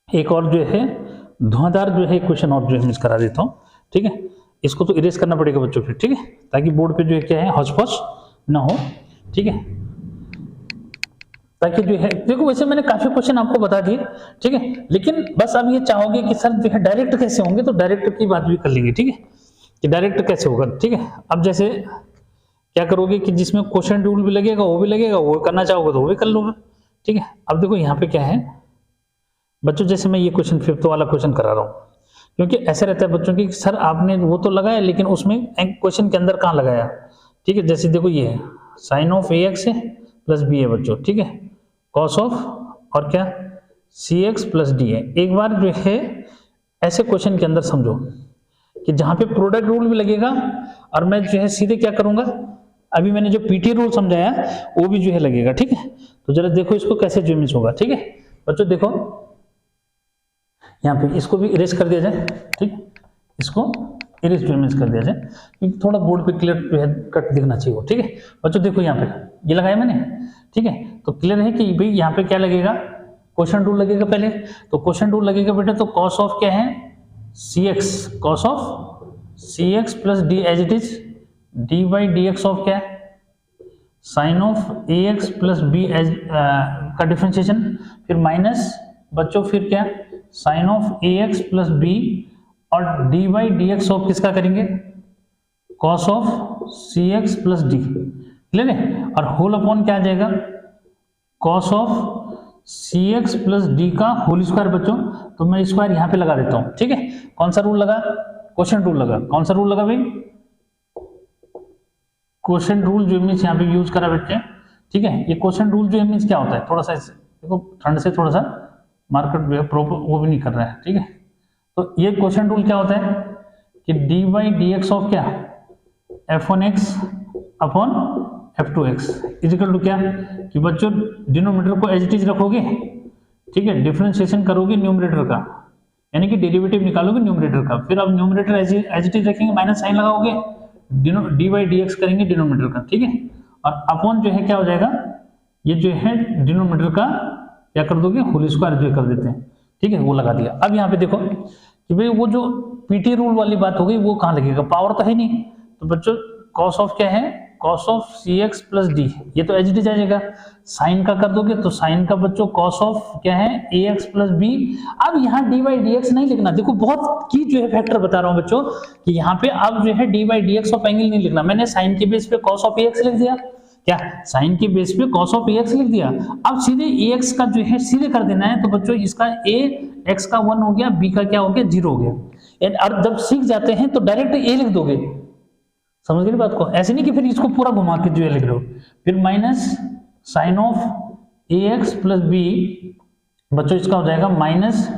एक और जो है धुआंधार जो है क्वेश्चन और जो है मिस करा देता हूँ, ठीक है। इसको तो इरेज करना पड़ेगा बच्चों फिर, ठीक है, ताकि बोर्ड पे जो है क्या है हौच पौच ना हो, ठीक है। ताकि जो है देखो वैसे मैंने काफी क्वेश्चन आपको बता दिए, ठीक है, लेकिन बस अब ये चाहोगे कि सर जो है डायरेक्ट कैसे होंगे, तो डायरेक्ट की बात भी कर लेंगे, ठीक है, कि डायरेक्ट कैसे होगा, ठीक है। अब जैसे क्या करोगे कि जिसमें क्वेश्चन टूल भी लगेगा वो भी लगेगा, वो करना चाहोगे तो वो भी कर लोगे, ठीक है। अब देखो यहाँ पे क्या है बच्चों, जैसे मैं ये क्वेश्चन 5th वाला क्वेश्चन करा रहा हूँ, क्योंकि ऐसे रहता है बच्चों की सर आपने वो तो लगाया लेकिन उसमें क्वेश्चन के अंदर कहाँ लगाया, ठीक है। जैसे देखो ये है साइन ऑफ ए एक्स है प्लस बी है बच्चों, ठीक है, कॉस ऑफ और क्या सी एक्स प्लस डी है। एक बार जो है ऐसे क्वेश्चन के अंदर समझो कि जहां पे प्रोडक्ट रूल भी लगेगा और मैं जो है सीधे क्या करूंगा, अभी मैंने जो पीटी रूल समझाया वो भी जो है लगेगा, ठीक है। तो जरा देखो इसको कैसे जो मिस होगा, ठीक है बच्चों। देखो यहाँ पे इसको भी इरेज कर दिया जाए, ठीक, इसको इरेज जो मिस कर दिया जाए क्योंकि थोड़ा बोर्ड पे क्लियर जो है कट दिखना चाहिए वो, ठीक है बच्चों। देखो यहाँ पे ये लगाया मैंने, ठीक है, तो क्लियर है कि भाई यहाँ पे क्या लगेगा, क्वेश्चन रूल लगेगा पहले। तो क्वेश्चन रूल लगेगा बेटा, तो कॉस ऑफ क्या है c x, cos of C x plus d as it is d by D x of क्या है sine of a x plus b as का डिफरेंशिएशन, फिर माइनस बच्चों फिर क्या sine of a x plus B और d by D x of किसका करेंगे cos of C x plus d, clear है, और होल अपॉन क्या आ जाएगा cos of C x plus D का होल स्क्वायर बच्चों। तो मैं स्क्वायर यहाँ पे लगा देता हूँ, ठीक है। कौन सा रूल लगा, क्वेश्चन रूल लगा। कौन सा रूल लगा भाई, क्वेश्चन रूल जो मीन्स यहाँ पे यूज करा बच्चे, ठीक है। ये क्वेश्चन रूल जो मीन्स क्या होता है, थोड़ा सा देखो ठंड से थोड़ा सा मार्केट जो है प्रॉपर वो भी नहीं कर रहा है, ठीक है। तो ये क्वेश्चन रूल क्या होता है कि D by D x of क्या f1x upon f2x is equal to क्या कि बच्चों डिनोमिनेटर को एज इट इज रखोगे, ठीक है, डिफरेंशिएशन करोगे न्यूमरेटर का, यानी कि डेरिवेटिव निकालोगे न्यूमरेटर का, फिर अब न्यूमरेटर एज इट इज रखेंगे, माइनस साइन लगाओगे, डी बाई डी एक्स करेंगे डिनोमिनेटर का, ठीक है, और अपॉन जो है क्या हो जाएगा, ये जो है डिनोमिनेटर का क्या कर दोगे होल स्क्वायर जो कर देते हैं, ठीक है, वो लगा दिया। अब यहाँ पे देखो कि भाई वो जो पीटी रूल वाली बात हो गई वो कहाँ लगेगा, पावर तो है नहीं, तो बच्चों कॉस ऑफ क्या है cos of C x plus D, ये तो एच डी जाएगा, साइन का कर दोगे तो साइन का बच्चों कॉस ऑफ क्या है ए एक्स प्लस बी। अब यहाँ डी बाई डी एक्स नहीं लिखना, देखो बहुत की जो है फैक्टर बता रहा हूँ बच्चों कि यहाँ पे अब जो है D by D x of angle नहीं लिखना, मैंने साइन के बेस पे कॉस ऑफ ए एक्स लिख दिया, क्या साइन के बेस पे cos ऑफ ax लिख दिया। अब सीधे ax का जो है सीधे कर देना है, तो बच्चों इसका a x का 1 हो गया, b का क्या हो गया 0 हो गया। और जब सीख जाते हैं तो डायरेक्ट a लिख दोगे, समझ गए बात को, ऐसे नहीं कि फिर इसको पूरा घुमा के जो है लिख रहे हो। फिर minus sine of ax plus B बच्चों इसका हो जाएगा माइनस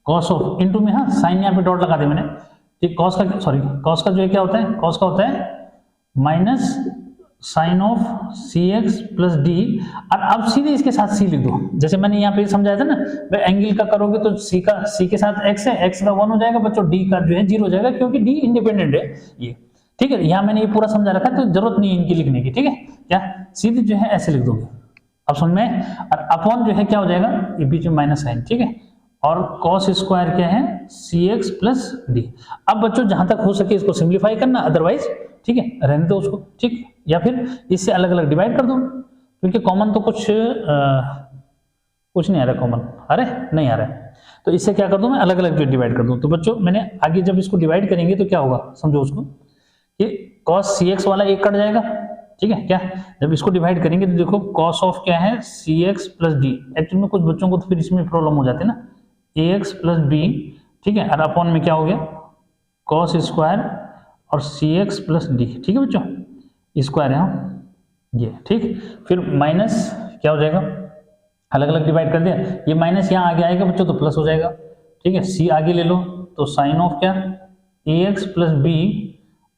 cos ऑफ इंटू में, हाँ साइन यहाँ पे डॉट लगा दिया मैंने, ठीक, cos का सॉरी cos का जो है क्या होता है, cos का होता है minus sine of C x plus D, और अब सीधे इसके साथ सी लिख दो, जैसे मैंने यहाँ पे समझाया था ना, भाई एंगल का करोगे तो सी के साथ x है, x का 1 हो जाएगा बच्चों, d का जो है 0 हो जाएगा क्योंकि d इंडिपेंडेंट है ये, ठीक है। यहाँ मैंने ये पूरा समझा रखा है तो जरूरत नहीं है इनकी लिखने की, ठीक है, क्या सीधे जो है ऐसे लिख दोगे, अब समझ में, और अपॉन जो है क्या हो जाएगा ये बीच में माइनस साइन, ठीक है, और cos स्क्वायर क्या है सी एक्स प्लस डी। अब बच्चों जहां तक हो सके इसको सिंप्लीफाई करना, अदरवाइज ठीक है रहने दो उसको, ठीक, या फिर इससे अलग अलग डिवाइड कर दो, क्योंकि कॉमन तो कुछ नहीं आ रहा, कॉमन आ रहा है नहीं आ रहा है, तो इससे क्या कर दूं मैं अलग अलग जो डिवाइड कर दूं। तो बच्चों मैंने आगे जब इसको डिवाइड करेंगे तो क्या होगा समझो उसको कि cos सी एक्स वाला एक कट जाएगा, ठीक है, क्या जब इसको डिवाइड करेंगे तो देखो cos ऑफ क्या है c x plus D, actually में कुछ बच्चों को तो फिर इसमें प्रॉब्लम हो जाती है ना, ए एक्स प्लस बी, ठीक है, और अपॉन में क्या हो गया cos स्क्वायर और सी एक्स प्लस डी, ठीक है बच्चों, स्क्वायर है ये, ठीक, फिर माइनस क्या हो जाएगा अलग अलग डिवाइड कर दिया, ये माइनस यहाँ आगे आएगा बच्चों तो प्लस हो जाएगा, ठीक है, सी आगे ले लो तो साइन ऑफ क्या ए एक्स प्लस बी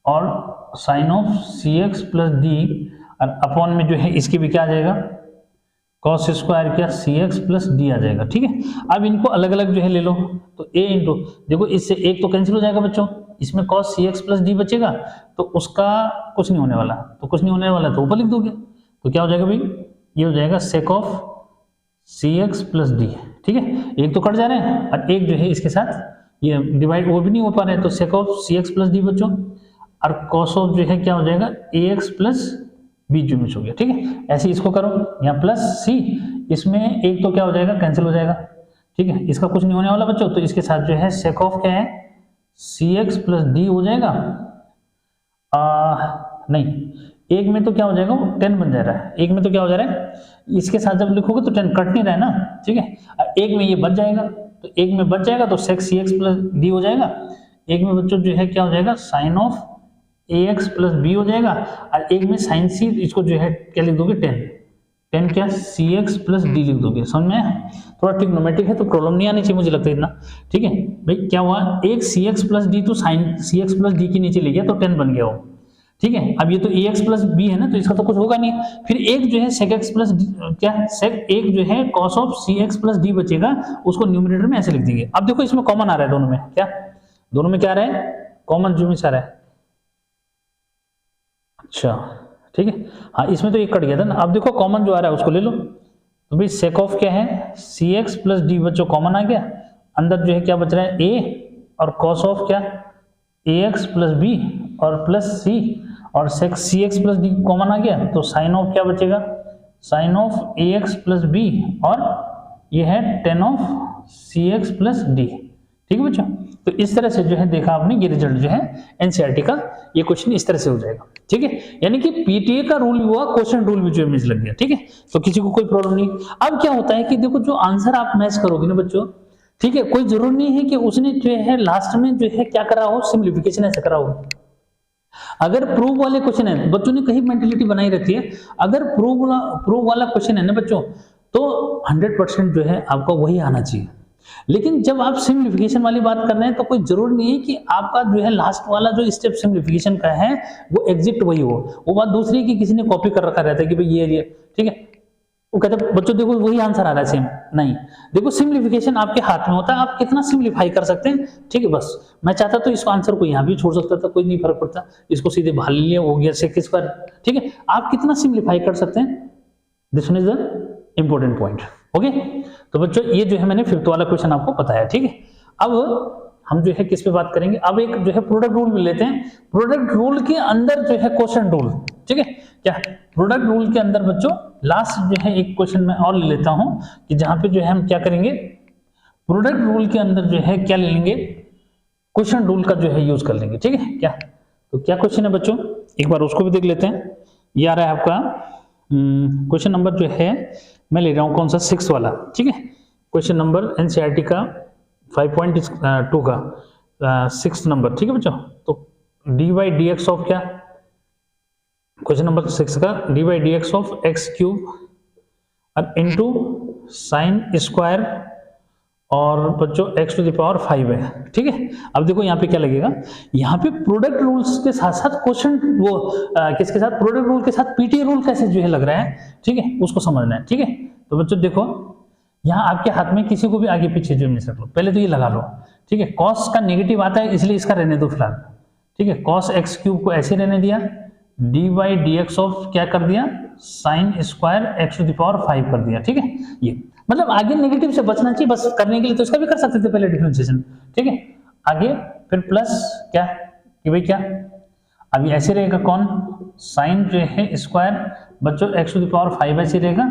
और sine of C x plus D, और अपॉन में जो है इसके भी क्या आ जाएगा cos स्क्वायर क्या सी एक्स प्लस डी आ जाएगा, ठीक है। अब इनको अलग अलग जो है ले लो, तो a इंटू देखो इससे एक तो कैंसिल हो जाएगा बच्चों, इसमें cos सी एक्स प्लस डी बचेगा तो उसका कुछ नहीं होने वाला, तो कुछ नहीं होने वाला तो ऊपर लिख दोगे, तो क्या हो जाएगा भाई ये हो जाएगा sec of C x plus D, ठीक है, एक तो कट जा रहे हैं और एक जो है इसके साथ ये डिवाइड वो भी नहीं हो पा रहे हैं, तो sec of C x plus D बच्चों, और cos ऑफ जो है क्या हो जाएगा ए एक्स प्लस बी जो मिस हो गया, ठीक है, ऐसे इसको करो यहाँ प्लस सी, इसमें एक तो क्या हो जाएगा कैंसिल हो जाएगा, ठीक है, इसका कुछ नहीं होने वाला बच्चों, तो इसके साथ जो है सेक ऑफ क्या है सी एक्स प्लस डी हो जाएगा, नहीं एक में तो क्या हो जाएगा वो 10 बन जा रहा है, एक में तो क्या हो जा रहा है, इसके साथ जब लिखोगे तो 10 कट नहीं रहा है ना, ठीक है, एक में ये बच जाएगा, तो एक में बच जाएगा तो सेक सी एक्स प्लस डी हो जाएगा, एक में बच्चों जो है क्या हो जाएगा sine of ax plus B हो जाएगा, और एक में साइन सी, इसको जो है क्या लिख दोगे 10 क्या cx प्लस डी लिख दोगे। समझ में आया? थोड़ा ट्रिग्नोमेट्रिक है तो प्रॉब्लम नहीं आनी चाहिए मुझे लगता है इतना। ठीक है भाई, क्या हुआ, एक cx प्लस डी तो साइन cx प्लस डी के नीचे ले गया तो 10 बन गया वो। ठीक है, अब ये तो ax प्लस बी है ना, तो इसका तो कुछ होगा नहीं। फिर एक जो है sec x प्लस क्या sec, एक जो है cos of cx plus D बचेगा, उसको न्यूमरेटर में ऐसे लिख देंगे। अब देखो इसमें कॉमन आ रहा है दोनों में, क्या दोनों में क्या आ रहा है, कॉमन जो में आ रहा है। अच्छा ठीक है, हाँ इसमें तो एक कट गया था ना। अब देखो कॉमन जो आ रहा है उसको ले लो, तो भाई sec ऑफ क्या है cx प्लस डी बच्चों कॉमन आ गया, अंदर जो है क्या बच रहा है a, और cos ऑफ क्या ax प्लस बी और प्लस c, और sec cx plus d common आ गया, तो साइन ऑफ क्या बचेगा, sine of ax plus B, और ये है tan of cx plus D. ठीक है बच्चों, तो इस तरह से जो है देखा आपने, ये रिजल्ट जो है एनसीईआरटी का ये क्वेश्चन इस तरह से हो जाएगा। ठीक है, यानी कि पीटीए का रूल भी हुआ, क्वेश्चन रूल भी जो है लग गया। ठीक है, तो किसी को कोई प्रॉब्लम नहीं। अब क्या होता है कि देखो जो आंसर आप मैच करोगे ना बच्चों, ठीक है, कोई जरूरी नहीं है कि उसने जो है लास्ट में जो है क्या करा हो, सिंप्लीफिकेशन ऐसे करा हो। अगर प्रूव वाले क्वेश्चन है, बच्चों ने कहीं मेंटेलिटी बनाई रहती है, अगर प्रूव वाला क्वेश्चन है ना बच्चों, तो 100% जो है आपका वही आना चाहिए। लेकिन जब आप सिंप्लीफिकेशन वाली बात कर रहे हैं तो कोई जरूरी नहीं है कि आपका जो है लास्ट वाला जो स्टेप सिंप्लीफिकेशन का है वो एग्जैक्ट वही हो। वो बात दूसरी कि किसी ने कॉपी कर रखा रहता है कि भाई ये ठीक है, वो कहते हैं बच्चों देखो वही आंसर आ रहा है सेम, नहीं, देखो सिंप्लीफिकेशन आपके हाथ में होता है, आप कितना सिंप्लीफाई कर सकते हैं। ठीक है, बस मैं चाहता तो इस आंसर को यहाँ भी छोड़ सकता था, कोई नहीं फर्क पड़ता, इसको सीधे बाहर ले लिया, हो गया sec स्क्वायर। ठीक है, आप कितना सिंप्लीफाई कर सकते हैं, this one is the important point. Okay, तो बच्चों ये जो है मैंने 5th वाला क्वेश्चन आपको बताया। ठीक है, अब हम जो है किस पे बात करेंगे, अब एक जो है प्रोडक्ट रूल में लेते हैं। प्रोडक्ट रूल के अंदर जो है क्वेश्चन रूल, ठीक है, क्या प्रोडक्ट रूल के अंदर बच्चों लास्ट जो है एक क्वेश्चन मैं और ले लेता हूं कि जहां पे जो है हम क्या करेंगे, प्रोडक्ट रूल के अंदर जो है क्या ले लेंगे, क्वेश्चन रूल का जो है यूज कर लेंगे। ठीक है, क्या तो क्या क्वेश्चन है बच्चों, एक बार उसको भी देख लेते हैं। ये आ रहा है आपका क्वेश्चन नंबर जो है मैं ले रहा हूं कौन सा, 6 वाला। ठीक है, क्वेश्चन नंबर एनसीईआरटी का 5.2 का 6 नंबर। ठीक है बच्चों, तो dy dx ऑफ क्या, क्वेश्चन नंबर 6 का dy dx of x cube और इनटू साइन स्क्वायर और बच्चों x टू द पावर 5 है। ठीक है, अब देखो यहाँ पे क्या लगेगा, यहाँ पे प्रोडक्ट रूल्स के साथ साथ क्वेश्चन वो किसके साथ, प्रोडक्ट रूल के साथ पीटीए रूल कैसे जो है लग रहा है। ठीक है, उसको समझना है। ठीक है, तो बच्चों देखो यहाँ आपके हाथ में किसी को भी आगे पीछे जो मिल सकता, पहले तो ये लगा लो। ठीक है, कॉस का नेगेटिव आता है इसलिए इसका रहने दो फिलहाल। ठीक है, कॉस एक्स क्यूब को ऐसे रहने दिया, D by D x of क्या कर दिया, sine square X to the power 5 कर दिया। ठीक है, ये मतलब आगे नेगेटिव से बचना चाहिए, बस करने के लिए तो इसका भी कर सकते थे पहले डिफरेंशिएशन। ठीक है, आगे फिर प्लस क्या कि भाई क्या, अभी ऐसे रहेगा कौन, साइन जो है स्क्वायर बच्चों एक्स टू द पावर 5 ऐसे रहेगा,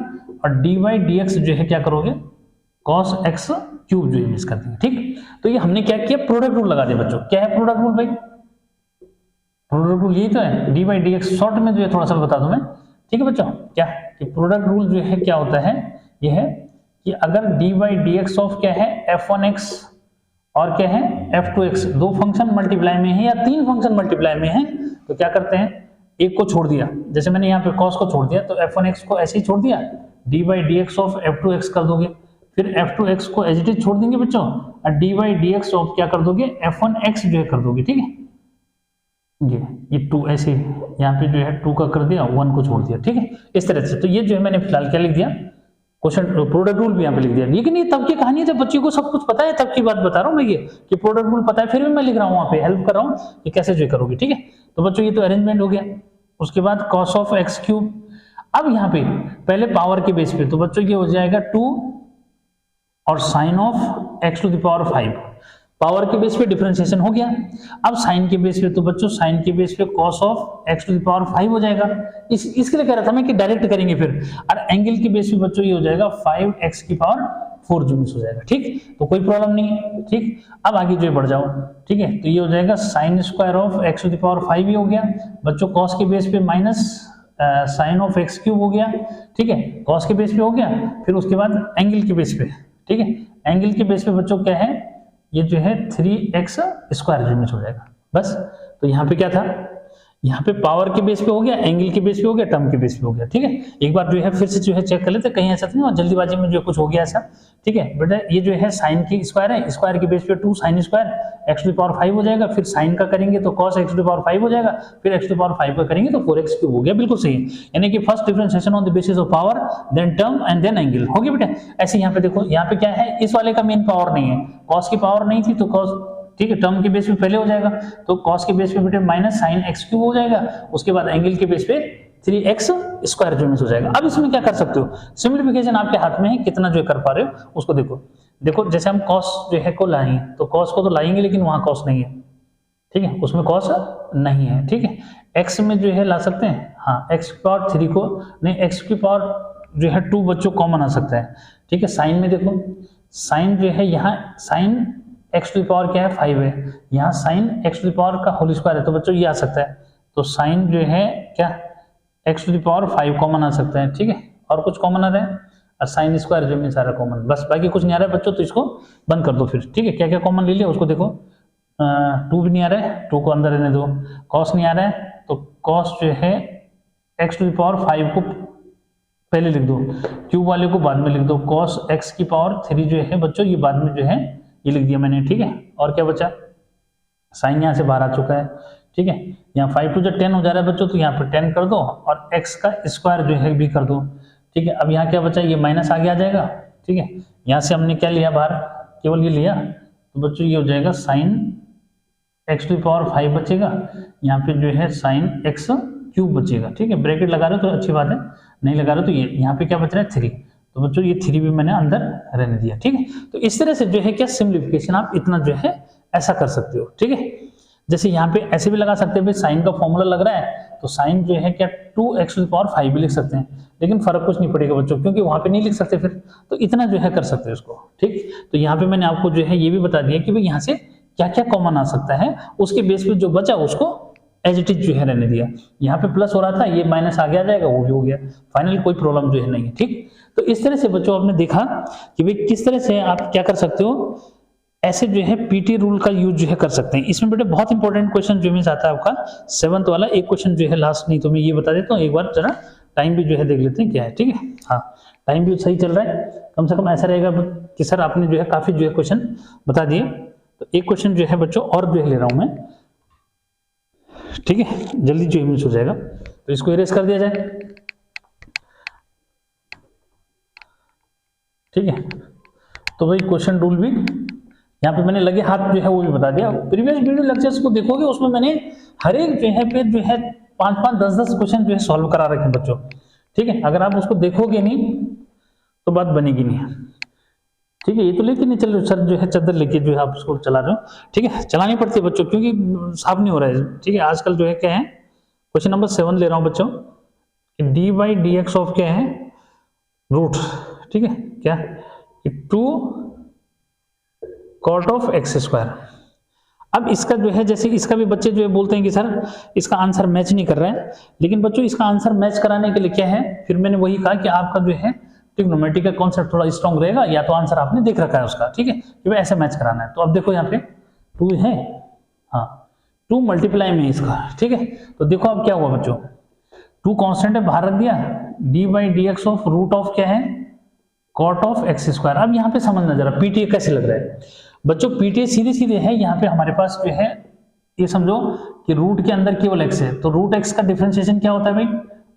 और डी बाई डी एक्स जो है क्या करोगे, कॉस एक्स क्यूब जो है मिस कर देंगे। ठीक, तो ये हमने क्या किया, प्रोडक्ट रूल लगा दिया बच्चों। क्या है प्रोडक्ट रूल भाई, प्रोडक्ट रूल यही तो है, D by D x short में जो है थोड़ा सा बता दूं मैं। ठीक है बच्चों, क्या कि प्रोडक्ट रूल जो है क्या होता है, ये है कि अगर D by D x of क्या है f1x और क्या है f2x, दो फंक्शन मल्टीप्लाई में है या तीन फंक्शन मल्टीप्लाई में है, तो क्या करते हैं, एक को छोड़ दिया, जैसे मैंने यहाँ पे cos को छोड़ दिया तो f1x को ऐसे ही छोड़ दिया, D by D x of f2x कर दोगे, फिर f2x को एज इट इज छोड़ देंगे बच्चों, और d by D x of क्या कर दोगे, f1x जो है कर दोगे। ठीक है, ये 2 ऐसे यहाँ पे जो है 2 का कर दिया, 1 को छोड़ दिया। ठीक है, इस तरह से। तो ये जो है मैंने फिलहाल क्या लिख दिया, क्वेश्चन प्रोडक्ट रूल भी यहाँ पे लिख दिया। लेकिन ये तब की कहानी है जब बच्चों को सब कुछ पता है, तब की बात बता रहा हूँ मैं, ये कि प्रोडक्ट रूल पता है, फिर भी मैं लिख रहा हूँ वहाँ पे, हेल्प कर रहा हूँ कि कैसे जो करोगे। ठीक है, तो बच्चों ये तो अरेंजमेंट हो गया। उसके बाद कॉस ऑफ एक्स क्यूब, अब यहाँ पे पहले पावर के बेस पे, तो बच्चों ये हो जाएगा 2 और sine of X to the power 5, power के बेस पे डिफरेंशिएशन हो गया। अब साइन के बेस पे, तो बच्चों साइन के बेस पे cos of x to the power 5 हो जाएगा। इसके लिए कह रहा था मैं कि डायरेक्ट करेंगे फिर, और एंगल के बेस पे बच्चों ये हो जाएगा 5x की पावर 4 जो मिस हो जाएगा। ठीक, तो कोई प्रॉब्लम नहीं है। ठीक, अब आगे जो बढ़ जाओ। ठीक है, तो ये हो जाएगा sine square of x to the power 5 ही हो गया बच्चों, cos के बेस पे minus sine of X cube हो गया। ठीक है, cos के बेस पे हो गया, फिर उसके बाद एंगल के बेस पे। ठीक है, एंगल के बेस पे बच्चों क्या है, ये जो है 3x स्क्वायर जो मिस हो जाएगा बस। तो यहाँ पे क्या था, यहाँ पे पावर के बेस पे हो गया, एंगल के बेस पे हो गया, टर्म के बेस पे हो गया, ठीक है। एक बार जो है फिर से जो है चेक कर लेते, कहीं ऐसा तो नहीं और जल्दीबाजी में जो कुछ हो गया ऐसा, ठीक है बेटा। ये जो है साइन की स्क्वायर है, स्क्वायर के बेस पे 2 sine square X to the power 5 हो जाएगा, फिर साइन का करेंगे तो cos X to the power 5 हो जाएगा, फिर एक्स टू द पावर 5 का करेंगे तो 4x क्यूब हो गया, बिल्कुल सही है। यानी कि first differentiation on the basis of power, then term and then angle हो गया बेटा। ऐसे यहाँ पे देखो, यहाँ पे क्या है, इस वाले का मेन पावर नहीं है, cos की पावर नहीं थी तो cos, ठीक है, टर्म के बेस पे पहले हो जाएगा तो cos के बेस पे बेटे माइनस साइन एक्स क्यूब हो जाएगा, उसके बाद एंगल के बेस पे 3x स्क्वायर जो हो जाएगा। अब इसमें क्या कर सकते हो, सिंप्लीफिकेशन आपके हाथ में है, कितना जो कर पा रहे हो उसको देखो। देखो जैसे हम cos जो है को लाएंगे तो cos को तो लाएंगे लेकिन वहां cos नहीं है, ठीक है, उसमें cos नहीं है, ठीक है। x में जो है ला सकते हैं, हाँ x की पावर 3 को नहीं, x की पावर जो है 2 बच्चों कॉमन आ सकता है, ठीक है। साइन में देखो, साइन जो है यहाँ sine X to the power क्या है 5 है, यहाँ sine X to the power का होल स्क्वायर है तो बच्चों ये आ सकता है, तो साइन जो है क्या x to the power 5 common आ सकता है, ठीक है। और कुछ कॉमन आ रहा है, और साइन स्क्वायर जो में सारा कॉमन, बस बाकी कुछ नहीं आ रहा है बच्चों, तो इसको बंद कर दो फिर, ठीक है। क्या क्या कॉमन ले लिया उसको देखो, 2 भी नहीं आ रहा है, 2 को अंदर रहने दो, कॉस नहीं आ रहा है तो कॉस जो है एक्स टू द पावर 5 को पहले लिख दो, क्यूब वाले को बाद में लिख दो, कॉस एक्स की पावर 3 जो है बच्चों ये बाद में जो है ये लिख दिया मैंने, ठीक है। और क्या बचा, साइन यहाँ से बाहर आ चुका है, ठीक है। यहाँ 5 टू 10 हो जा रहा है बच्चों, तो यहाँ पर 10 कर दो और x का स्क्वायर जो है भी कर दो, ठीक है। अब यहाँ क्या बचा, ये माइनस आगे आ जाएगा, ठीक है। यहाँ से हमने क्या लिया बाहर, केवल ये लिया, तो बच्चों ये हो जाएगा sine X to the power 5 बचेगा, यहाँ पे जो है साइन एक्स क्यूब बचेगा, ठीक है। ब्रैकेट लगा रहे हो तो अच्छी बात है, नहीं लगा रहे हो तो ये यहाँ पे क्या बच रहा है 3, तो बच्चों ये 3 भी मैंने अंदर रहने दिया, ठीक है। तो इस तरह से जो है क्या सिंप्लीफिकेशन आप इतना जो है ऐसा कर सकते हो, ठीक है। जैसे यहाँ पे ऐसे भी लगा सकते हैं, साइन का फॉर्मूला लग रहा है तो साइन जो है क्या 2x टू द पावर 5 भी लिख सकते हैं, लेकिन फर्क कुछ नहीं पड़ेगा बच्चों, क्योंकि वहां पे नहीं लिख सकते फिर, तो इतना जो है कर सकते हैं उसको, ठीक। तो यहाँ पे मैंने आपको जो है ये भी बता दिया कि भाई यहाँ से क्या क्या कॉमन आ सकता है, उसके बेस पे जो बचा उसको एज इट इज जो है रहने दिया। यहाँ पे प्लस हो रहा था, ये माइनस आगे आ जाएगा, वो भी हो गया, फाइनल कोई प्रॉब्लम जो है नहीं है, ठीक। तो इस तरह से बच्चों आपने देखा कि भाई किस तरह से आप क्या कर सकते हो, ऐसे जो है पीटी रूल का यूज जो है कर सकते हैं। इसमें बेटे बहुत इंपॉर्टेंट क्वेश्चन जो मीन्स आता है आपका 7th वाला, एक क्वेश्चन जो है लास्ट, नहीं तो मैं ये बता देता हूँ, एक बार जरा टाइम भी जो है देख लेते हैं क्या है, ठीक है। हाँ टाइम भी सही चल रहा है, कम से कम ऐसा रहेगा कि सर आपने जो है काफी जो है क्वेश्चन बता दिए। तो एक क्वेश्चन जो है बच्चों और जो है ले रहा हूं मैं, ठीक है, जल्दी जो मिस हो जाएगा तो इसको इरेज कर दिया जाए, ठीक है। तो भाई क्वेश्चन रूल भी यहाँ पे मैंने लगे हाथ जो है वो भी बता दिया। प्रीवियस वीडियो लेक्चर्स को देखोगे उसमें मैंने हर एक जो है पे जो है 5-5, 10-10 क्वेश्चन जो है सॉल्व करा रखे हैं बच्चों, ठीक है। अगर आप उसको देखोगे नहीं तो बात बनेगी नहीं, ठीक है। ये तो लेके नहीं चल रहे सर जो है चादर लेके जो है आप उसको चला रहे हो, ठीक है, चलानी पड़ती है बच्चों क्योंकि साफ नहीं हो रहा है, ठीक है। आजकल जो है क्या है, क्वेश्चन नंबर 7 ले रहा हूं बच्चों, D by D x of क्या है रूट, ठीक है, क्या 2 कॉट ऑफ एक्स स्क्वायर। अब इसका जो है जैसे इसका भी बच्चे जो है बोलते हैं कि सर इसका आंसर मैच नहीं कर रहा है, लेकिन बच्चों इसका आंसर मैच कराने के लिए क्या है, फिर मैंने वही कहा कि आपका जो है ट्रिग्नोमेट्री का कॉन्सेप्ट थोड़ा स्ट्रांग रहेगा, या तो आंसर आपने देख रखा है उसका, ठीक है, कि ऐसे मैच कराना है। तो अब देखो यहाँ पे 2 है, हाँ 2 मल्टीप्लाई में इसका, ठीक है। तो देखो अब क्या हुआ बच्चों, 2 कांस्टेंट है बाहर रख दिया, D by D x of root of क्या है कॉट ऑफ एक्स स्क्वायर। अब यहाँ पे समझना जरा पीटीए कैसे लग रहा है बच्चों, पीटीए सीधे सीधे है, यहाँ पे हमारे पास जो है ये समझो कि रूट के अंदर केवल एक्स है, तो रूट एक्स का डिफरेंशिएशन क्या होता है भाई,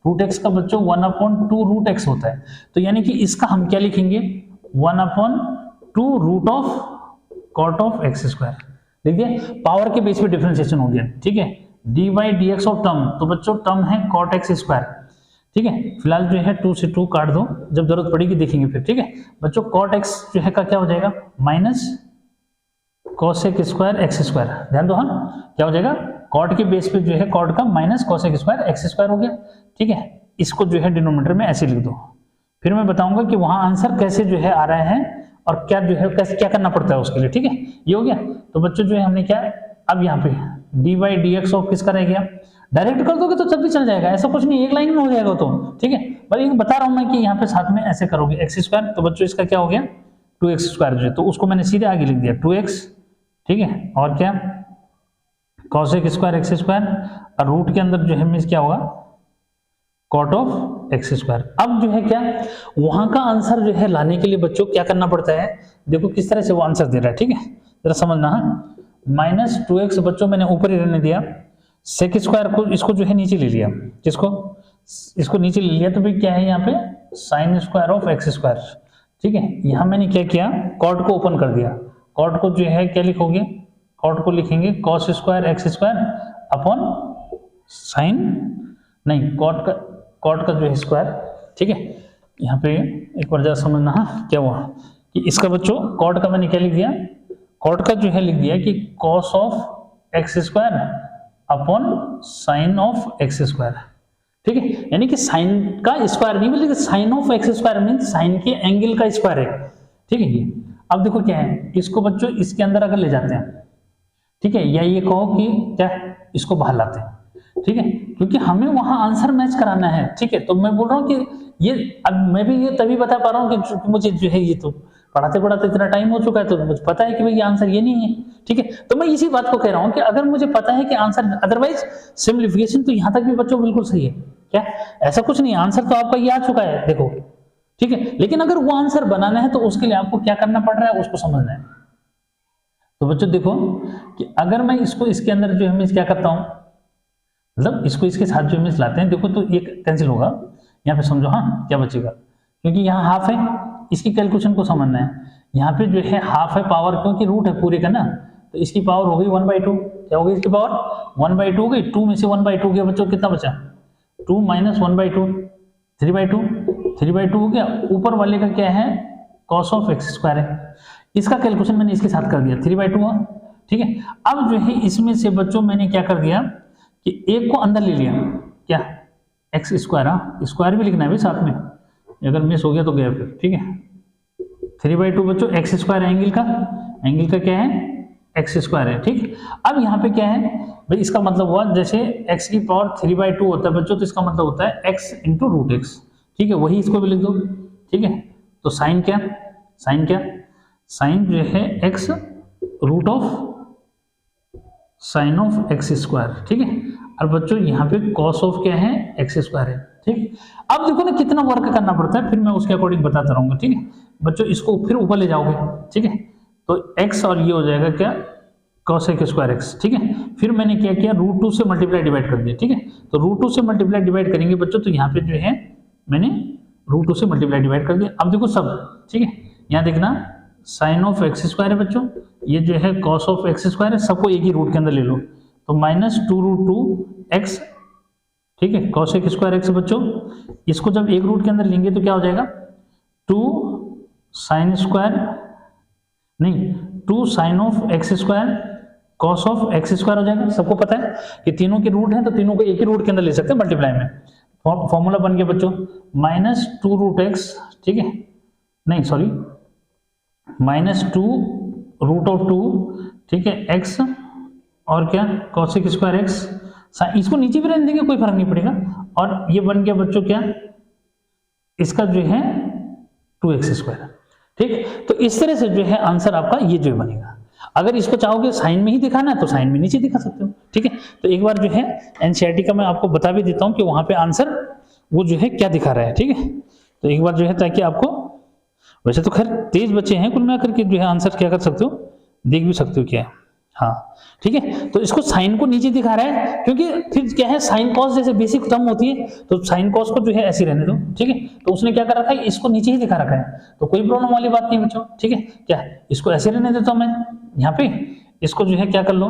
रूट एक्स का बच्चों 1/2 रूट एक्स होता है, तो यानी कि इसका हम क्या लिखेंगे 1/2 root of cot of X square, देखिए पावर के बेस पे डिफरेंशिएशन हो गया, ठीक है। D by D x of term, तो बच्चों टर्म है कॉट एक्स स्क्वायर, ठीक है। फिलहाल जो है 2 से 2 काट दो, जब जरूरत पड़ेगी देखेंगे फिर, ठीक है बच्चों। कॉट एक्स जो है का क्या हो जाएगा minus cosec square x square, ध्यान दो, हाँ क्या हो जाएगा कॉट के बेस पे जो है कॉट का minus cosec square x square हो गया, ठीक है। इसको जो है डिनोमिनेटर में ऐसे लिख दो, फिर मैं बताऊंगा कि वहां आंसर कैसे जो है आ रहा है और क्या जो है कैसे क्या करना पड़ता है उसके लिए, ठीक है। ये हो गया, तो बच्चों जो है हमने क्या, अब यहाँ पे D by D x of किसका रह गया, डायरेक्ट कर दोगे तो तब भी चल जाएगा, ऐसा कुछ नहीं, एक लाइन में हो जाएगा तो, ठीक है। पर ये बता रहा हूं मैं कि यहाँ पे साथ में ऐसे करोगे एक्स स्क्वायर, तो बच्चों इसका क्या हो गया 2x स्क्वायर जो है, तो उसको मैंने सीधे आगे लिख दिया 2x, ठीक है। और क्या कॉसेक स्क्वायर एक्स स्क्वायर, और रूट के अंदर जो है मीन्स क्या होगा, कॉट ऑफ एक्स स्क्वायर। अब जो है क्या, वहां का आंसर जो है लाने के लिए बच्चों क्या करना पड़ता है, देखो किस तरह से वो आंसर दे रहा है, ठीक है, जरा समझना। -2x बच्चों मैंने ऊपर ही रहने दिया, सेक स्क्वायर को इसको जो है नीचे ले लिया, किसको, इसको नीचे ले लिया, तो भाई क्या है यहाँ पे sign square of X square, ठीक है। यहाँ मैंने क्या किया, कॉट को ओपन कर दिया, कॉट को जो है क्या लिखोगे, कॉट को लिखेंगे cos square x square upon sign, नहीं कॉट का जो है स्क्वायर, ठीक है। यहाँ पे एक बार जरा समझना, हाँ क्या हुआ कि इसका बच्चों कॉट का मैंने क्या लिख दिया, कॉट का जो है लिख दिया कि cos of X square upon sine of X square, ठीक है। यानी कि साइन का स्क्वायर नहीं बल्कि sine of X square means sine के एंगल का स्क्वायर है, ठीक है। ये अब देखो क्या है, इसको बच्चों इसके अंदर अगर ले जाते हैं, ठीक है, या ये कहो कि क्या इसको बाहर लाते हैं, ठीक है, क्योंकि हमें वहां आंसर मैच कराना है, ठीक है। तो मैं बोल रहा हूँ कि ये अब मैं भी ये तभी बता पा रहा हूँ कि मुझे जो है ये तो पढ़ाते पढ़ाते इतना टाइम हो चुका है, तो मुझे पता है कि भाई ये आंसर ये नहीं है, ठीक है। तो मैं इसी बात को कह रहा हूँ कि अगर मुझे पता है कि आंसर, अदरवाइज सिंप्लीफिकेशन तो यहाँ तक भी बच्चों बिल्कुल सही है, क्या ऐसा कुछ नहीं, आंसर तो आपका ये आ चुका है देखो, ठीक है। लेकिन अगर वो आंसर बनाना है तो उसके लिए आपको क्या करना पड़ रहा है, उसको समझना है। तो बच्चों देखो कि अगर मैं इसको इसके अंदर जो है क्या करता हूँ, मतलब इसको इसके साथ जो इमेज लाते हैं, देखो तो ये कैंसिल होगा, यहाँ पे समझो, हाँ क्या बचेगा, क्योंकि यहाँ हाफ है, इसकी कैलकुलेशन को समझना है। यहाँ पे जो है हाफ है पावर, क्योंकि रूट है पूरे का ना, तो इसकी पावर हो गई 1/2, क्या हो गई इसकी पावर 1/2 हो गई, 2 में से 1/2 गया बच्चों, कितना बचा 2 - 1/2, 3/2 हो गया। ऊपर वाले का क्या है, कॉस ऑफ एक्स स्क्वायर है, इसका कैलकुलेशन मैंने इसके साथ कर दिया, 3/2 हुआ, ठीक है। अब जो है इसमें से बच्चों मैंने क्या कर दिया कि एक को अंदर ले लिया, क्या एक्स स्क्वायर, स्क्वायर भी लिखना है भाई साथ में, अगर मिस हो गया तो गया फिर, ठीक है। 3/2 बच्चों एक्स स्क्वायर एंगल का क्या है, एक्स स्क्वायर है, ठीक। अब यहाँ पे क्या है भाई, इसका मतलब हुआ जैसे x की पावर 3/2 होता है बच्चों, तो इसका मतलब होता है x × √x, ठीक है, वही इसको भी लिख दो, ठीक है। तो साइन जो है x √sin of X square, ठीक है। और बच्चों यहाँ पे cos ऑफ क्या है, एक्स स्क्वायर है, ठीक। अब देखो ना कितना वर्क करना पड़ता है, फिर मैं उसके अकॉर्डिंग बताता रहूंगा, ठीक है। बच्चों इसको फिर ऊपर ले जाओगे, ठीक है, तो x और ये हो जाएगा क्या, cosec स्क्वायर x, ठीक है। फिर मैंने क्या किया, √2 से मल्टीप्लाई डिवाइड कर दिया, ठीक है। तो √2 से मल्टीप्लाई डिवाइड करेंगे बच्चों, तो यहाँ पे जो है मैंने √2 से मल्टीप्लाई डिवाइड कर दिया। अब देखो सब, ठीक है, यहाँ देखना साइन ऑफ एक्स स्क्वायर है बच्चों, ये जो है कॉस ऑफ एक्स स्क्वायर है, सबको एक ही रूट के अंदर ले लो, तो -2√2x, ठीक है, cosec स्क्वायर x बच्चों, इसको जब एक रूट के अंदर लेंगे तो क्या हो जाएगा, 2 sin of X square cos of X square हो जाएगा। सबको पता है कि तीनों के रूट हैं, तो तीनों को एक ही रूट के अंदर ले सकते हैं मल्टीप्लाई में। फॉर्मूला बन गया बच्चों -2√x, ठीक है, नहीं सॉरी -2√2, ठीक है, x और क्या cosec स्क्वायर x, इसको नीचे भी रहने देंगे कोई फर्क नहीं पड़ेगा। और ये बन गया बच्चों क्या, इसका जो है 2x स्क्वायर, ठीक। तो इस तरह से जो है आंसर आपका ये जो बनेगा। अगर इसको चाहोगे साइन में ही दिखाना है तो साइन में नीचे दिखा सकते हो, ठीक है। तो एक बार जो है एनसीईआरटी का मैं आपको बता भी देता हूँ कि वहां पे आंसर वो जो है क्या दिखा रहा है, ठीक है। तो एक बार जो है ताकि आपको, वैसे तो खैर तेज बच्चे हैं कुल मिलाकर के, जो है आंसर क्या कर सकते हो, देख भी सकते हो क्या है, हाँ ठीक है। तो इसको साइन को नीचे दिखा रहा है, क्योंकि फिर क्या है साइन कॉस जैसे बेसिक टर्म होती है, तो साइन कॉस को जो है ऐसे रहने दो, ठीक है। तो उसने क्या कर रखा है, इसको नीचे ही दिखा रखा है, तो कोई प्रॉब्लम वाली बात नहीं बच्चों, ठीक है। क्या इसको ऐसे रहने देता हूं मैं, यहाँ पे इसको जो है क्या कर लो,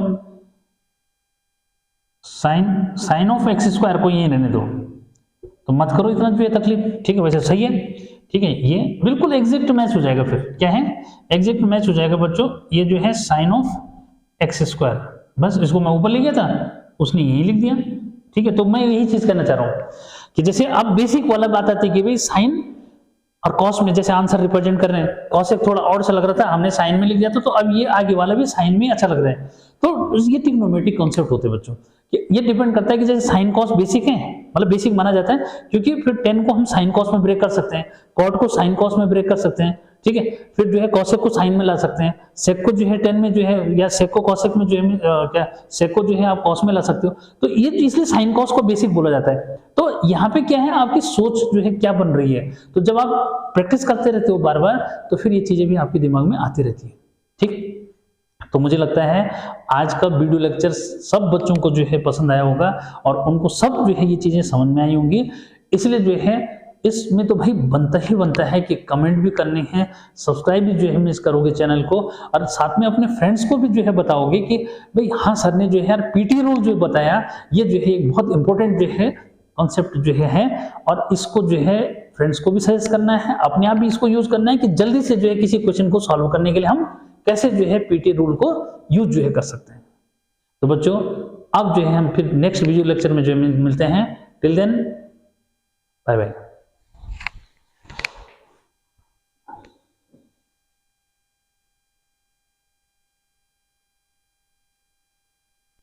साइन ऑफ एक्स स्क्वायर को ये रहने दो, तो मत करो इतना जो है तकलीफ, ठीक है। वैसे सही है, ठीक है, ये बिल्कुल एग्जैक्ट मैच हो जाएगा। फिर क्या है, एग्जैक्ट मैच हो जाएगा बच्चों, ये जो है साइन ऑफ एक्स स्क्वायर, बस इसको मैं ऊपर ले गया था, उसने यही लिख दिया, ठीक है। तो मैं यही चीज करना चाह रहा हूं कि जैसे अब बेसिक वाला बात आती है कि भाई साइन और कॉस में जैसे आंसर रिप्रेजेंट कर रहे हैं, कॉस एक थोड़ा और सा लग रहा था, हमने साइन में लिख दिया तो अब ये आगे वाला भी साइन में अच्छा लग रहा है। तो ये ट्रिग्नोमेट्रिक कॉन्सेप्ट होते हैं बच्चों, ये डिपेंड करता है कि जैसे साइन कॉस बेसिक है, मतलब बेसिक माना जाता है, क्योंकि फिर 10 को हम साइन कॉस में ब्रेक कर सकते हैं, कॉट को साइन कॉस में ब्रेक कर सकते हैं, ठीक है। फिर जो है कौशिक को साइन में ला सकते हैं, सेक को जो है टेन में जो है, या सेक को कौशिक में जो है क्या सेक को जो है आप कॉस में ला सकते हो। तो ये इसलिए साइन कॉस को बेसिक बोला जाता है। तो यहाँ पे क्या है, आपकी सोच जो है क्या बन रही है। तो जब आप प्रैक्टिस करते रहते हो बार बार, तो फिर ये चीजें भी आपके दिमाग में आती रहती है। ठीक, तो मुझे लगता है आज का वीडियो लेक्चर सब बच्चों को जो है पसंद आया होगा और उनको सब जो है ये चीजें समझ में आई होंगी। इसलिए जो है इसमें तो भाई बनता है कि कमेंट भी करने हैं, सब्सक्राइब भी जो है मिस करोगे चैनल को, और साथ में अपने फ्रेंड्स को भी जो है बताओगे कि भाई हाँ सर ने जो है यार पीटी रूल जो बताया, ये जो है एक बहुत इंपॉर्टेंट जो है कॉन्सेप्ट जो है, और इसको जो है फ्रेंड्स को भी सजेस्ट करना है, अपने आप भी इसको यूज करना है कि जल्दी से जो है किसी क्वेश्चन को सॉल्व करने के लिए हम कैसे जो है पीटी रूल को यूज जो है कर सकते हैं। तो बच्चों अब जो है हम फिर नेक्स्ट वीडियो लेक्चर में जो मिलते हैं। Till then bye bye.